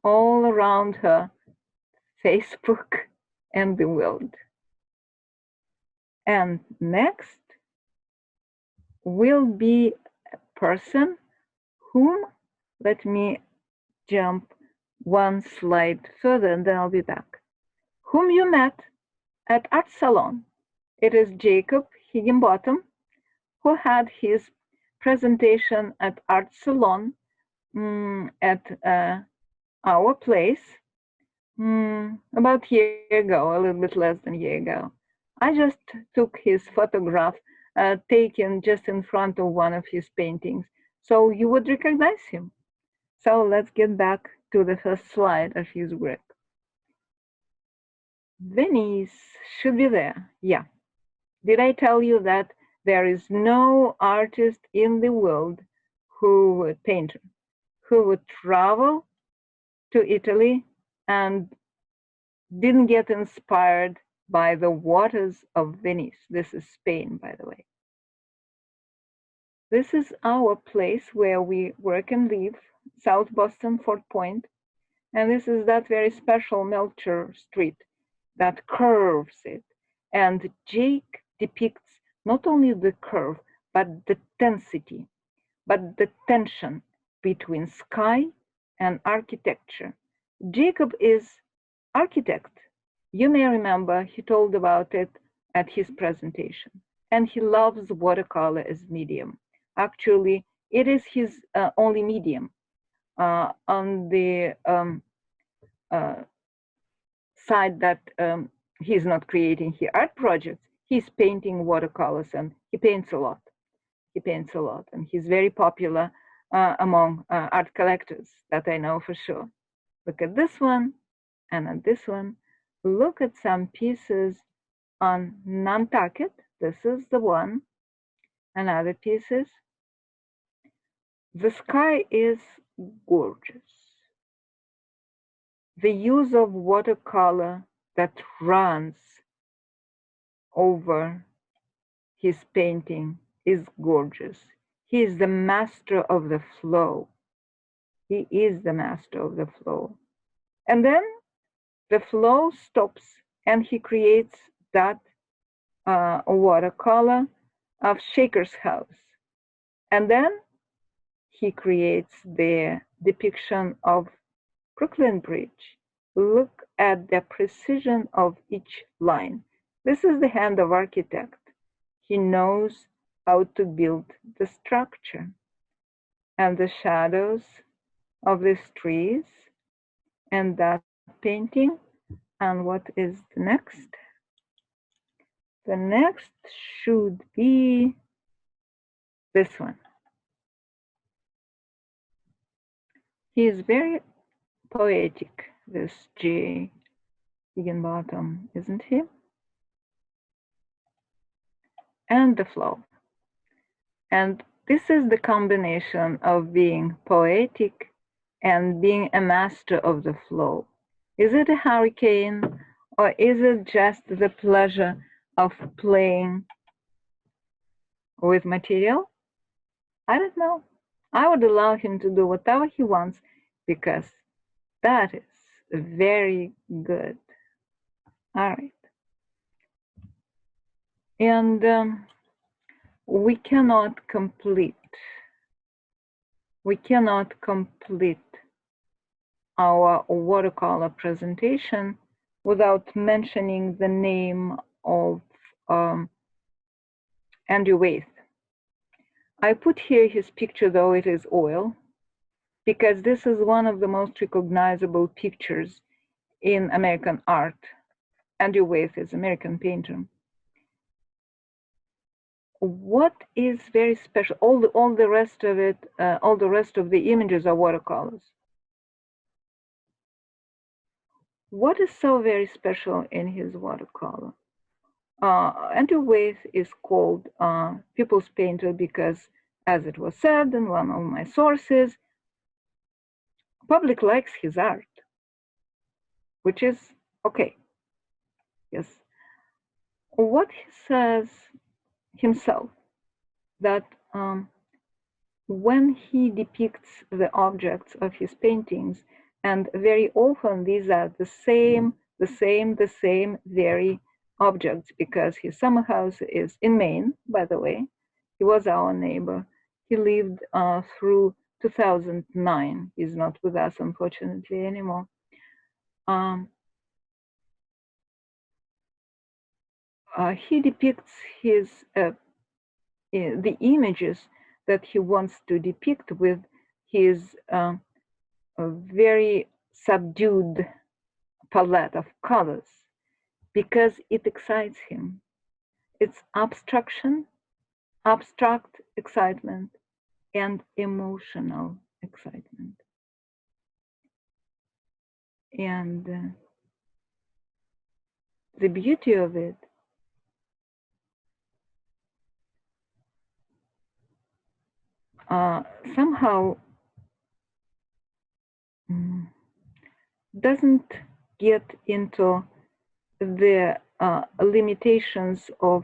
all around her, Facebook and the world. And next will be a person whom, let me jump one slide further and then I'll be back, whom you met at Art Salon. It is Jacob Higginbottom, who had his presentation at Art Salon at our place about a year ago, a little bit less than a year ago. I just took his photograph taken just in front of one of his paintings, so you would recognize him. So let's get back to the first slide of his work. Venice should be there. Yeah. Did I tell you that there is no artist in the world painter, who would travel to Italy and didn't get inspired by the waters of Venice? This is Spain, by the way. This is our place where we work and live, South Boston, Fort Point. And this is that very special Melcher Street that curves it. And Jake depicts not only the curve, but the tensity, but the tension between sky and architecture. Jacob is architect. You may remember he told about it at his presentation. And he loves watercolor as medium. Actually, it is his only medium. On the side that he's not creating here art projects, he's painting watercolors, and he paints a lot. He paints a lot, and he's very popular among art collectors, that I know for sure. Look at this one, and at this one. Look at some pieces on Nantucket. This is the one, and other pieces. The sky is gorgeous. The use of watercolor that runs over his painting is gorgeous. He is the master of the flow. He is the master of the flow. And then the flow stops and he creates that watercolor of Shaker's house. And then he creates the depiction of Brooklyn Bridge. Look at the precision of each line. This is the hand of architect. He knows how to build the structure. And the shadows of these trees and that painting. And what is the next? The next should be this one. He is very poetic, this J. Higginbottom, isn't he? And the flow. And this is the combination of being poetic and being a master of the flow. Is it a hurricane, or is it just the pleasure of playing with material? I don't know. I would allow him to do whatever he wants, because that is very good. All right. And we cannot complete our watercolor presentation without mentioning the name of Andrew Waith. I put here his picture, though it is oil, because this is one of the most recognizable pictures in American art. Andrew Waith is an American painter. What is very special? All the rest of it, all the rest of the images are watercolors. What is so very special in his watercolor? Andrew Waith is called people's painter because, as it was said in one of my sources, public likes his art, which is okay. Yes. What he says himself, that when he depicts the objects of his paintings, And very often these are the same very objects, because his summer house is in Maine, by the way. He was our neighbor. He lived through 2009. He's not with us, unfortunately, anymore. He depicts the images that he wants to depict with his very subdued palette of colors, because it excites him. It's abstraction, abstract excitement, and emotional excitement. And the beauty of it somehow doesn't get into the limitations of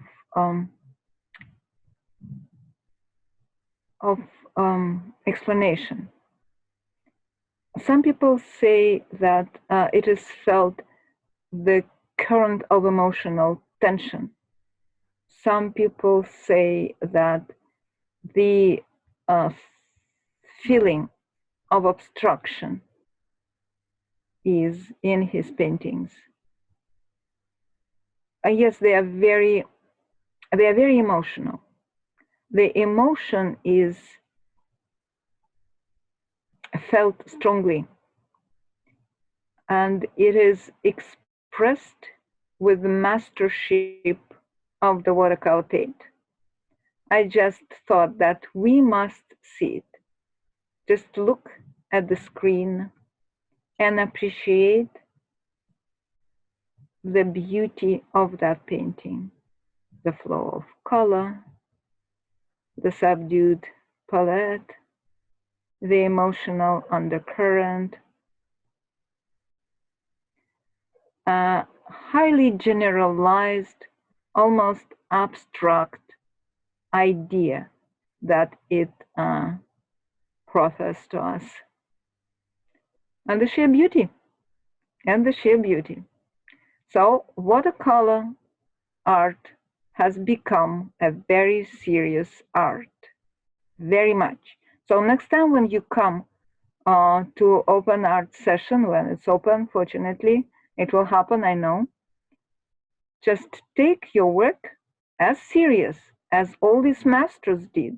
explanation. Some people say that it is felt the current of emotional tension. Some people say that the feeling of obstruction is in his paintings. Yes, they are very emotional. The emotion is felt strongly, and it is expressed with the mastership of the watercolor paint. I just thought that we must see it. Just look at the screen and appreciate the beauty of that painting, the flow of color, the subdued palette, the emotional undercurrent, a highly generalized, almost abstract idea that it proffers to us. And the sheer beauty, So watercolor art has become a very serious art, very much. So next time when you come to open art session, when it's open, fortunately, it will happen, I know. Just take your work as serious as all these masters did.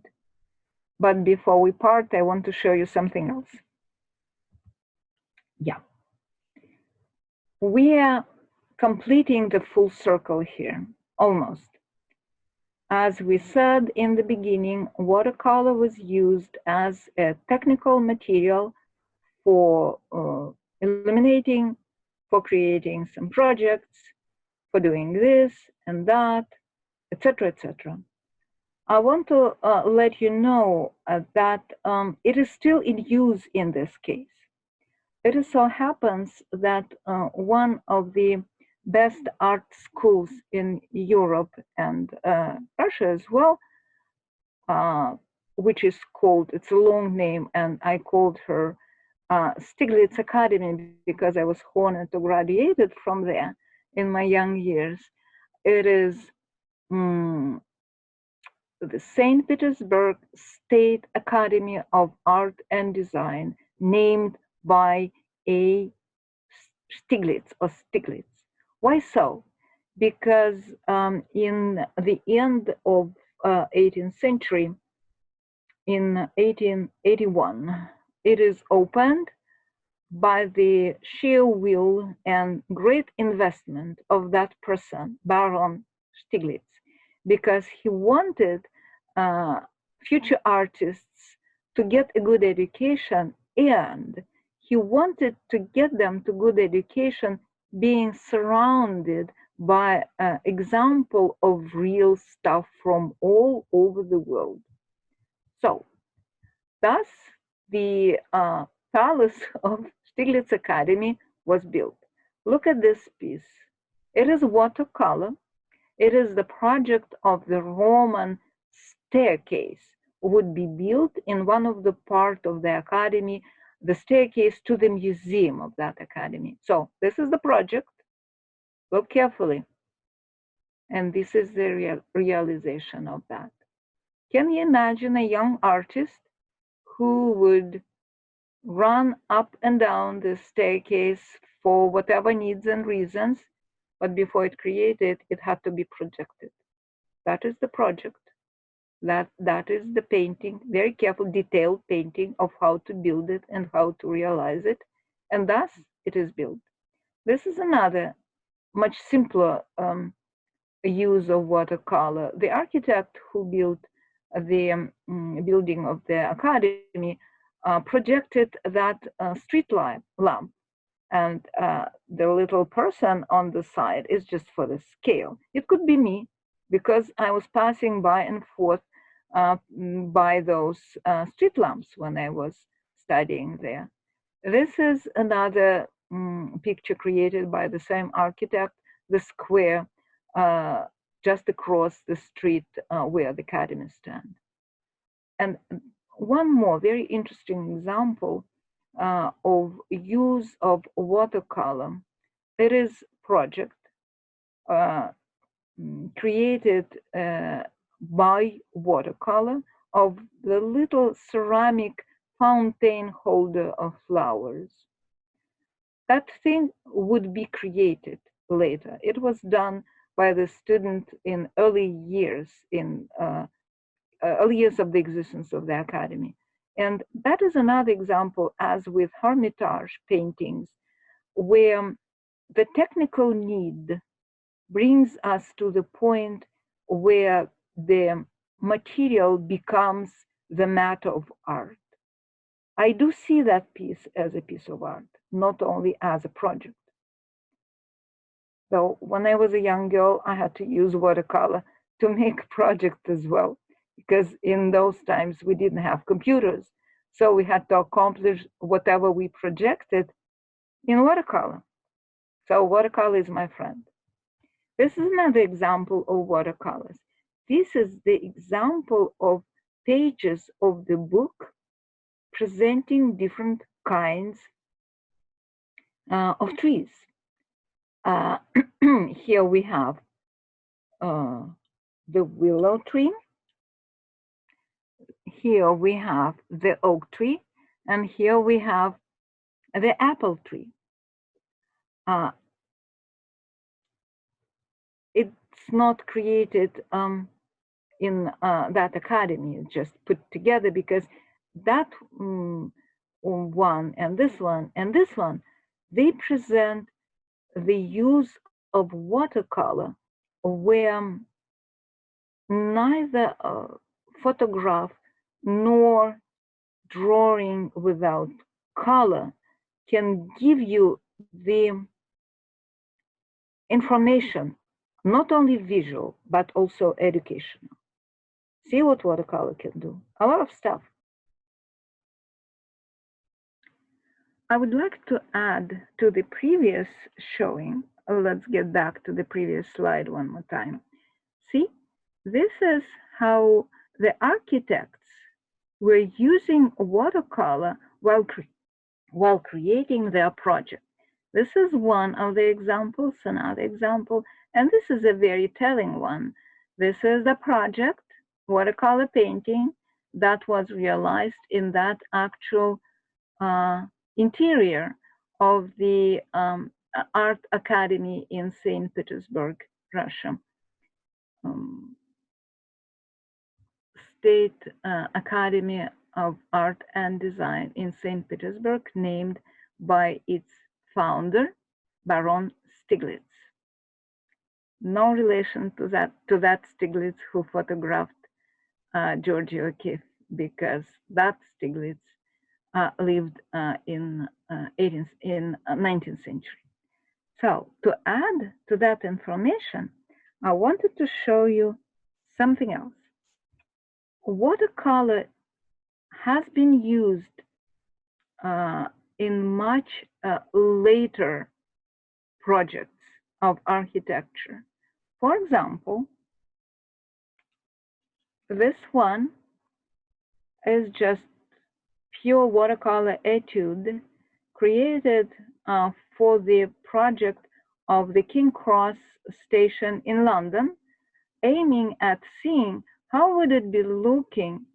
But before we part, I want to show you something else. Yeah. We are completing the full circle here, almost. As we said in the beginning, watercolor was used as a technical material for illuminating, for creating some projects, for doing this and that, etc., etc. I want to let you know that it is still in use in this case. It so happens that one of the best art schools in Europe and Russia as well, which is called, it's a long name, and I called her Stiglitz Academy because I was honored to graduate from there in my young years. It is the St. Petersburg State Academy of Art and Design, named by A. Stiglitz or Stiglitz. Why so? Because in the end of 18th century, in 1881, it is opened by the sheer will and great investment of that person, Baron Stiglitz, because he wanted future artists to get a good education, and he wanted to get them to good education being surrounded by an example of real stuff from all over the world. So, thus, the palace of Stiglitz Academy was built. Look at this piece. It is watercolor. It is the project of the Roman staircase would be built in one of the part of the academy the staircase to the museum of that academy. So this is the project. Look carefully. And this is the realization of that. Can you imagine a young artist who would run up and down the staircase for whatever needs and reasons, but before it created, it had to be projected. That is the project. That is the painting, very careful, detailed painting of how to build it and how to realize it. And thus it is built. This is another much simpler use of watercolor. The architect who built the building of the academy projected that street lamp, and the little person on the side is just for the scale. It could be me, because I was passing by and forth by those street lamps when I was studying there. This is another picture created by the same architect, the square just across the street where the academy stands. And one more very interesting example of use of watercolor. It is project created by watercolor of the little ceramic fountain holder of flowers. That thing would be created later. It was done by the student in early years of the existence of the academy. And that is another example, as with Hermitage paintings, where the technical need brings us to the point where the material becomes the matter of art. I do see that piece as a piece of art, not only as a project. So when I was a young girl, I had to use watercolor to make projects as well, because in those times we didn't have computers. So we had to accomplish whatever we projected in watercolor. So watercolor is my friend. This is another example of watercolors. This is the example of pages of the book presenting different kinds of trees. Here we have the willow tree. Here we have the oak tree. And here we have the apple tree. It's not created in that academy, it's just put together, because that one and this one and this one, they present the use of watercolor where neither photograph nor drawing without color can give you the information, not only visual, but also educational. See what watercolor can do. A lot of stuff. I would like to add to the previous showing. Let's get back to the previous slide one more time. See, this is how the architects were using watercolor while creating their project. This is one of the examples, another example, and this is a very telling one. This is the project, watercolor painting, that was realized in that actual interior of the Art Academy in St. Petersburg, Russia. State Academy of Art and Design in St. Petersburg, named by its founder, Baron Stiglitz. No relation to that Stiglitz who photographed Georgy O'Keeffe, because that Stiglitz lived in 19th century. So to add to that information, I wanted to show you something else. Watercolor has been used in much later projects of architecture. For example, this one is just pure watercolor etude created for the project of the King Cross station in London, aiming at seeing how would it be looking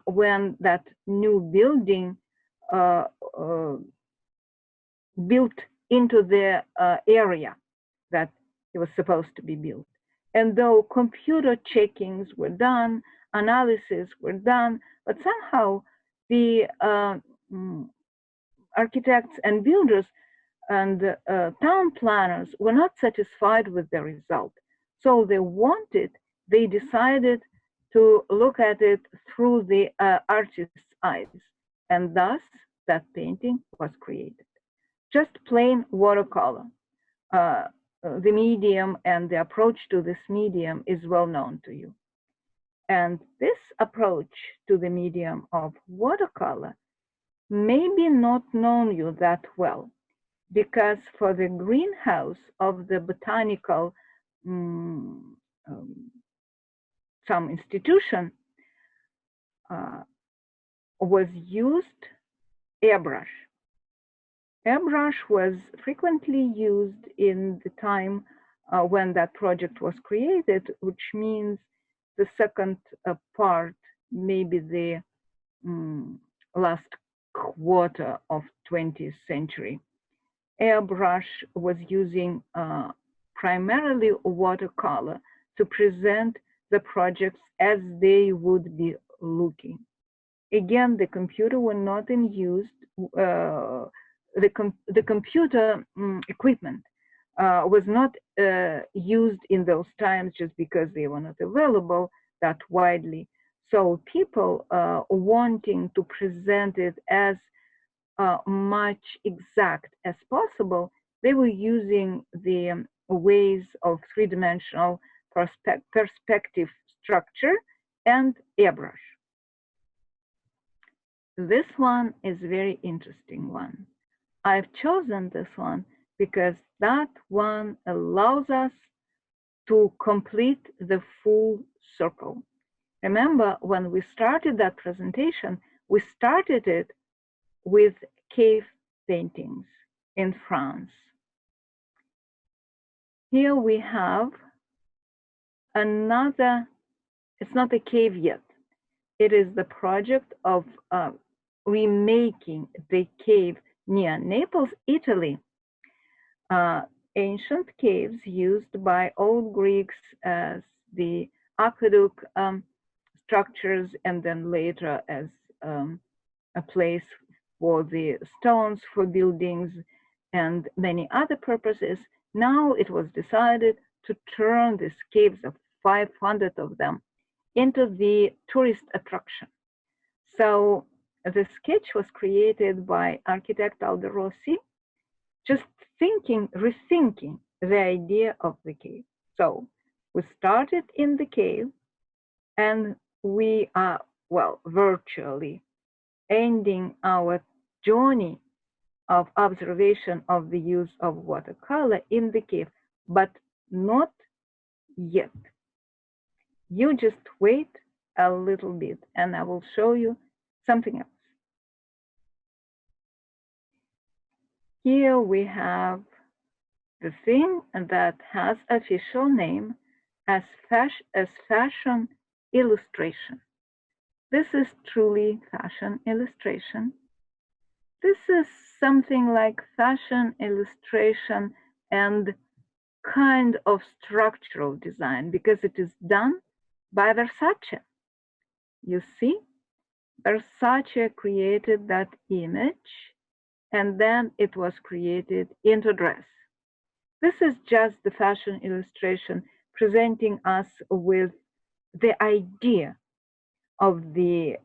when that new building uh, uh, built into the area that it was supposed to be built. And though computer checkings were done, analysis were done, but somehow the architects and builders and town planners were not satisfied with the result. So they decided to look at it through the artist's eyes. And thus, that painting was created. Just plain watercolor. The medium and the approach to this medium is well known to you. And this approach to the medium of watercolor may be not known you that well, because for the greenhouse of the botanical some institution was used airbrush. Airbrush was frequently used in the time when that project was created, which means the second part, maybe the last quarter of 20th century. Airbrush was using primarily watercolor to present the projects as they would be looking. Again, the computer were not in use. The computer equipment was not used in those times just because they were not available that widely. So people wanting to present it as much exact as possible, they were using the ways of three-dimensional perspective structure and airbrush. This one is a very interesting one. I've chosen this one because that one allows us to complete the full circle. Remember, when we started that presentation, we started it with cave paintings in France. Here we have another, it's not a cave yet. It is the project of remaking the cave near Naples, Italy. Ancient caves used by old Greeks as the aqueduct structures, and then later as a place for the stones for buildings and many other purposes. Now it was decided to turn these caves of 500 of them into the tourist attraction. So the sketch was created by architect Aldo Rossi, just rethinking the idea of the cave. So we started in the cave and we are, well, virtually ending our journey of observation of the use of watercolor in the cave, but not yet. You just wait a little bit and I will show you something else. Here we have the thing that has official name as fashion illustration. This is truly fashion illustration. This is something like fashion illustration and kind of structural design because it is done by Versace. You see, Versace created that image and then it was created into dress. This is just the fashion illustration presenting us with the idea of the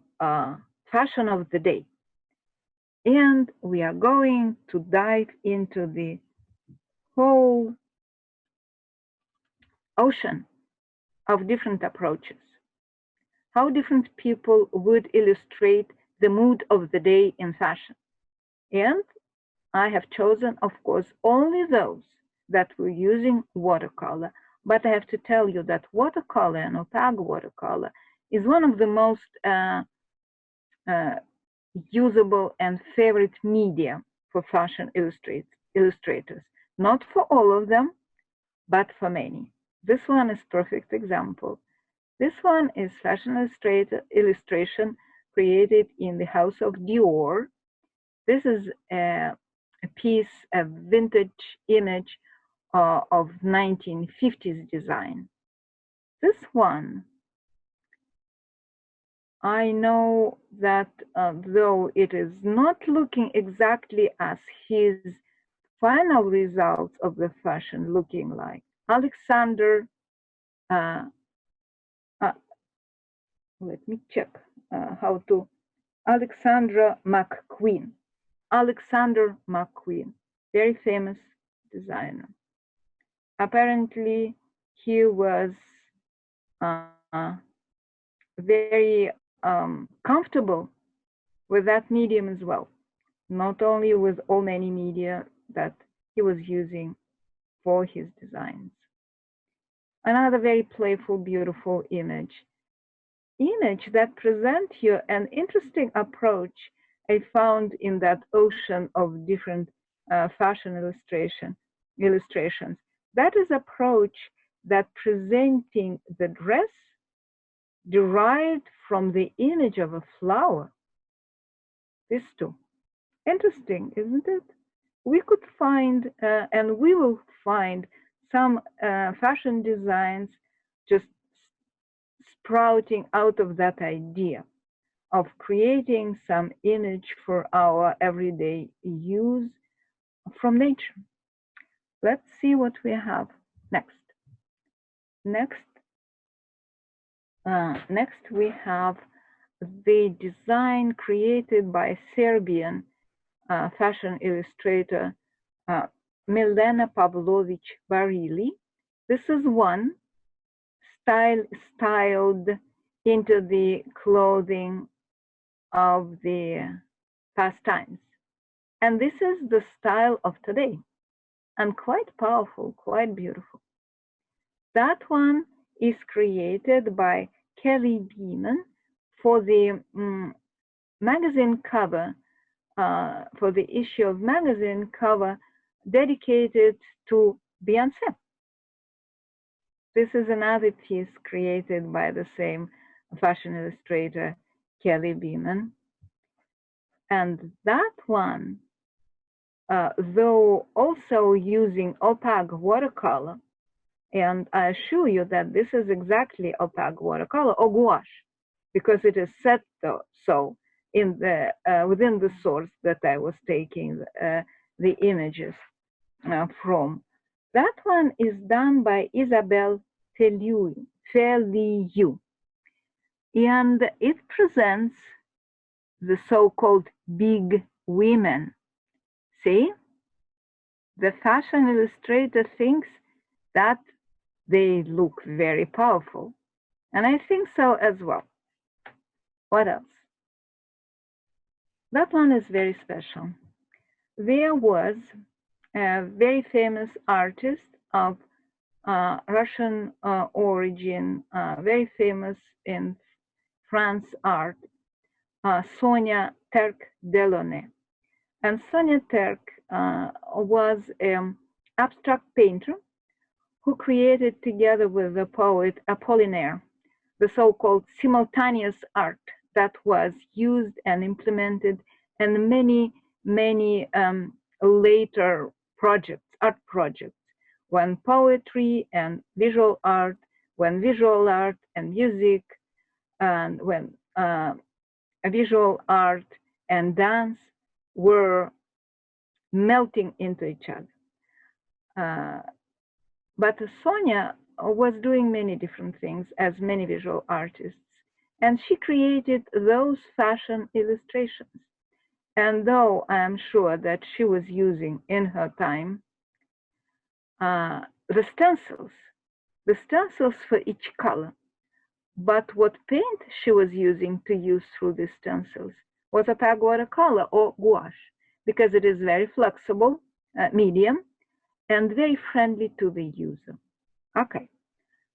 fashion of the day. And we are going to dive into the whole ocean of different approaches. How different people would illustrate the mood of the day in fashion. And I have chosen, of course, only those that were using watercolor. But I have to tell you that watercolor and opaque watercolor is one of the most usable and favorite media for fashion illustrators. Not for all of them, but for many. This one is perfect example. This one is fashion illustration created in the house of Dior. This is a piece, a vintage image of 1950s design. This one, I know that though it is not looking exactly as his final results of the fashion looking like, Alexander, uh, let me check how to, Alexandra McQueen. Alexander McQueen, very famous designer. Apparently, he was very comfortable with that medium as well, not only with all many media that he was using for his designs. Another very playful, beautiful image that presents you an interesting approach I found in that ocean of different fashion illustrations. That is approach that presenting the dress derived from the image of a flower. These two. Interesting, isn't it? We could find, and we will find some fashion designs just sprouting out of that idea of creating some image for our everyday use from nature. Let's see what we have next. Next we have the design created by Serbian fashion illustrator Milena Pavlovich Barili. This is one styled into the clothing of the past times. And this is the style of today, and quite powerful, quite beautiful. That one is created by Kelly Beeman for the magazine cover, for the issue of magazine cover dedicated to Beyonce. This is another piece created by the same fashion illustrator, Kelly Beeman. And that one, though also using opaque watercolor, and I assure you that this is exactly opaque watercolor or gouache, because it is set so in the within the source that I was taking the images from. That one is done by Isabel Feliu, and it presents the so-called big women. See, the fashion illustrator thinks that they look very powerful, and I think so as well. What else? That one is very special. There was a very famous artist of Russian origin, very famous in France art, Sonia Terk-Delaunay. And Sonia Terk was an abstract painter who created together with the poet Apollinaire the so-called simultaneous art that was used and implemented in many, many later art projects, when poetry and visual art, when visual art and music, and when visual art and dance were melting into each other. But Sonia was doing many different things as many visual artists, and she created those fashion illustrations. And though I am sure that she was using in her time the stencils for each color, but what paint she was using to use through the stencils was opaque watercolor or gouache, because it is very flexible medium and very friendly to the user. Okay,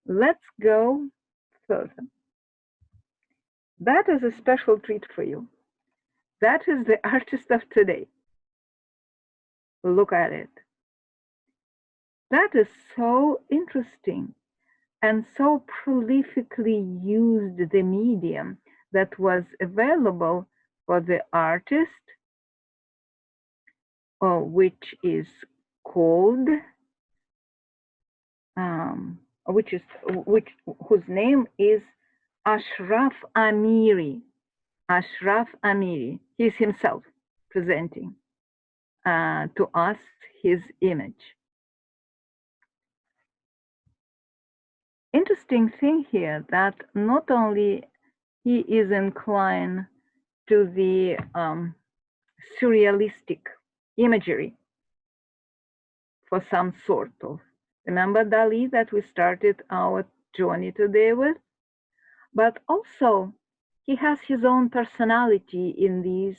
let's go further. That is a special treat for you. That is the artist of today. Look at it. That is so interesting and so prolifically used the medium that was available for the artist, which is called, whose name is Ashraf Amiri. Ashraf Amiri. He's himself presenting to us his image. Interesting thing here that not only he is inclined to the surrealistic imagery for some sort of, remember Dali that we started our journey today with? But also he has his own personality in these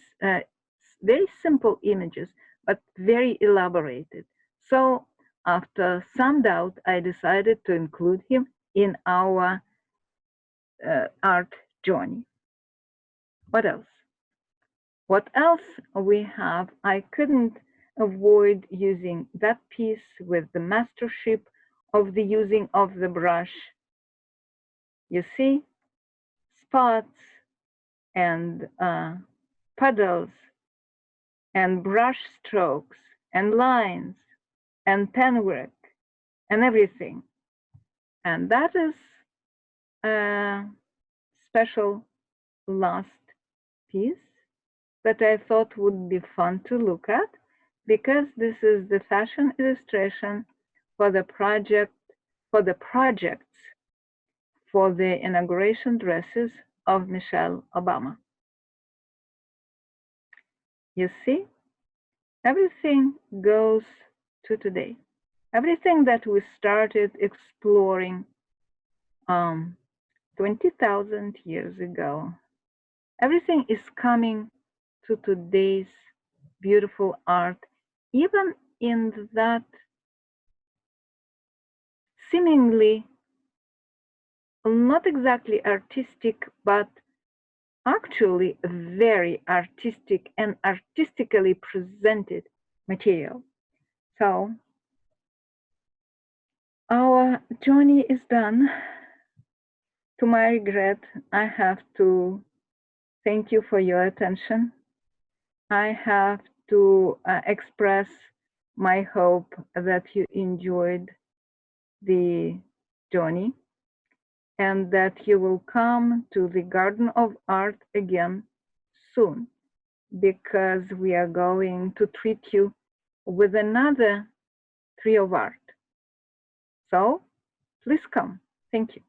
very simple images, but very elaborated. So after some doubt, I decided to include him in our art journey. What else? What else we have? I couldn't avoid using that piece with the mastership of the using of the brush. You see, spots and puddles and brush strokes and lines and pen work and everything. And that is a special last piece that I thought would be fun to look at, because this is the fashion illustration for the projects for the inauguration dresses of Michelle Obama. You see, everything goes to today. Everything that we started exploring 20,000 years ago, everything is coming to today's beautiful art, even in that seemingly not exactly artistic, but actually very artistic and artistically presented material. So our journey is done. To my regret, I have to thank you for your attention. I have to express my hope that you enjoyed the journey and that you will come to the Garden of Art again soon, because we are going to treat you with another tree of art. So please come. Thank you.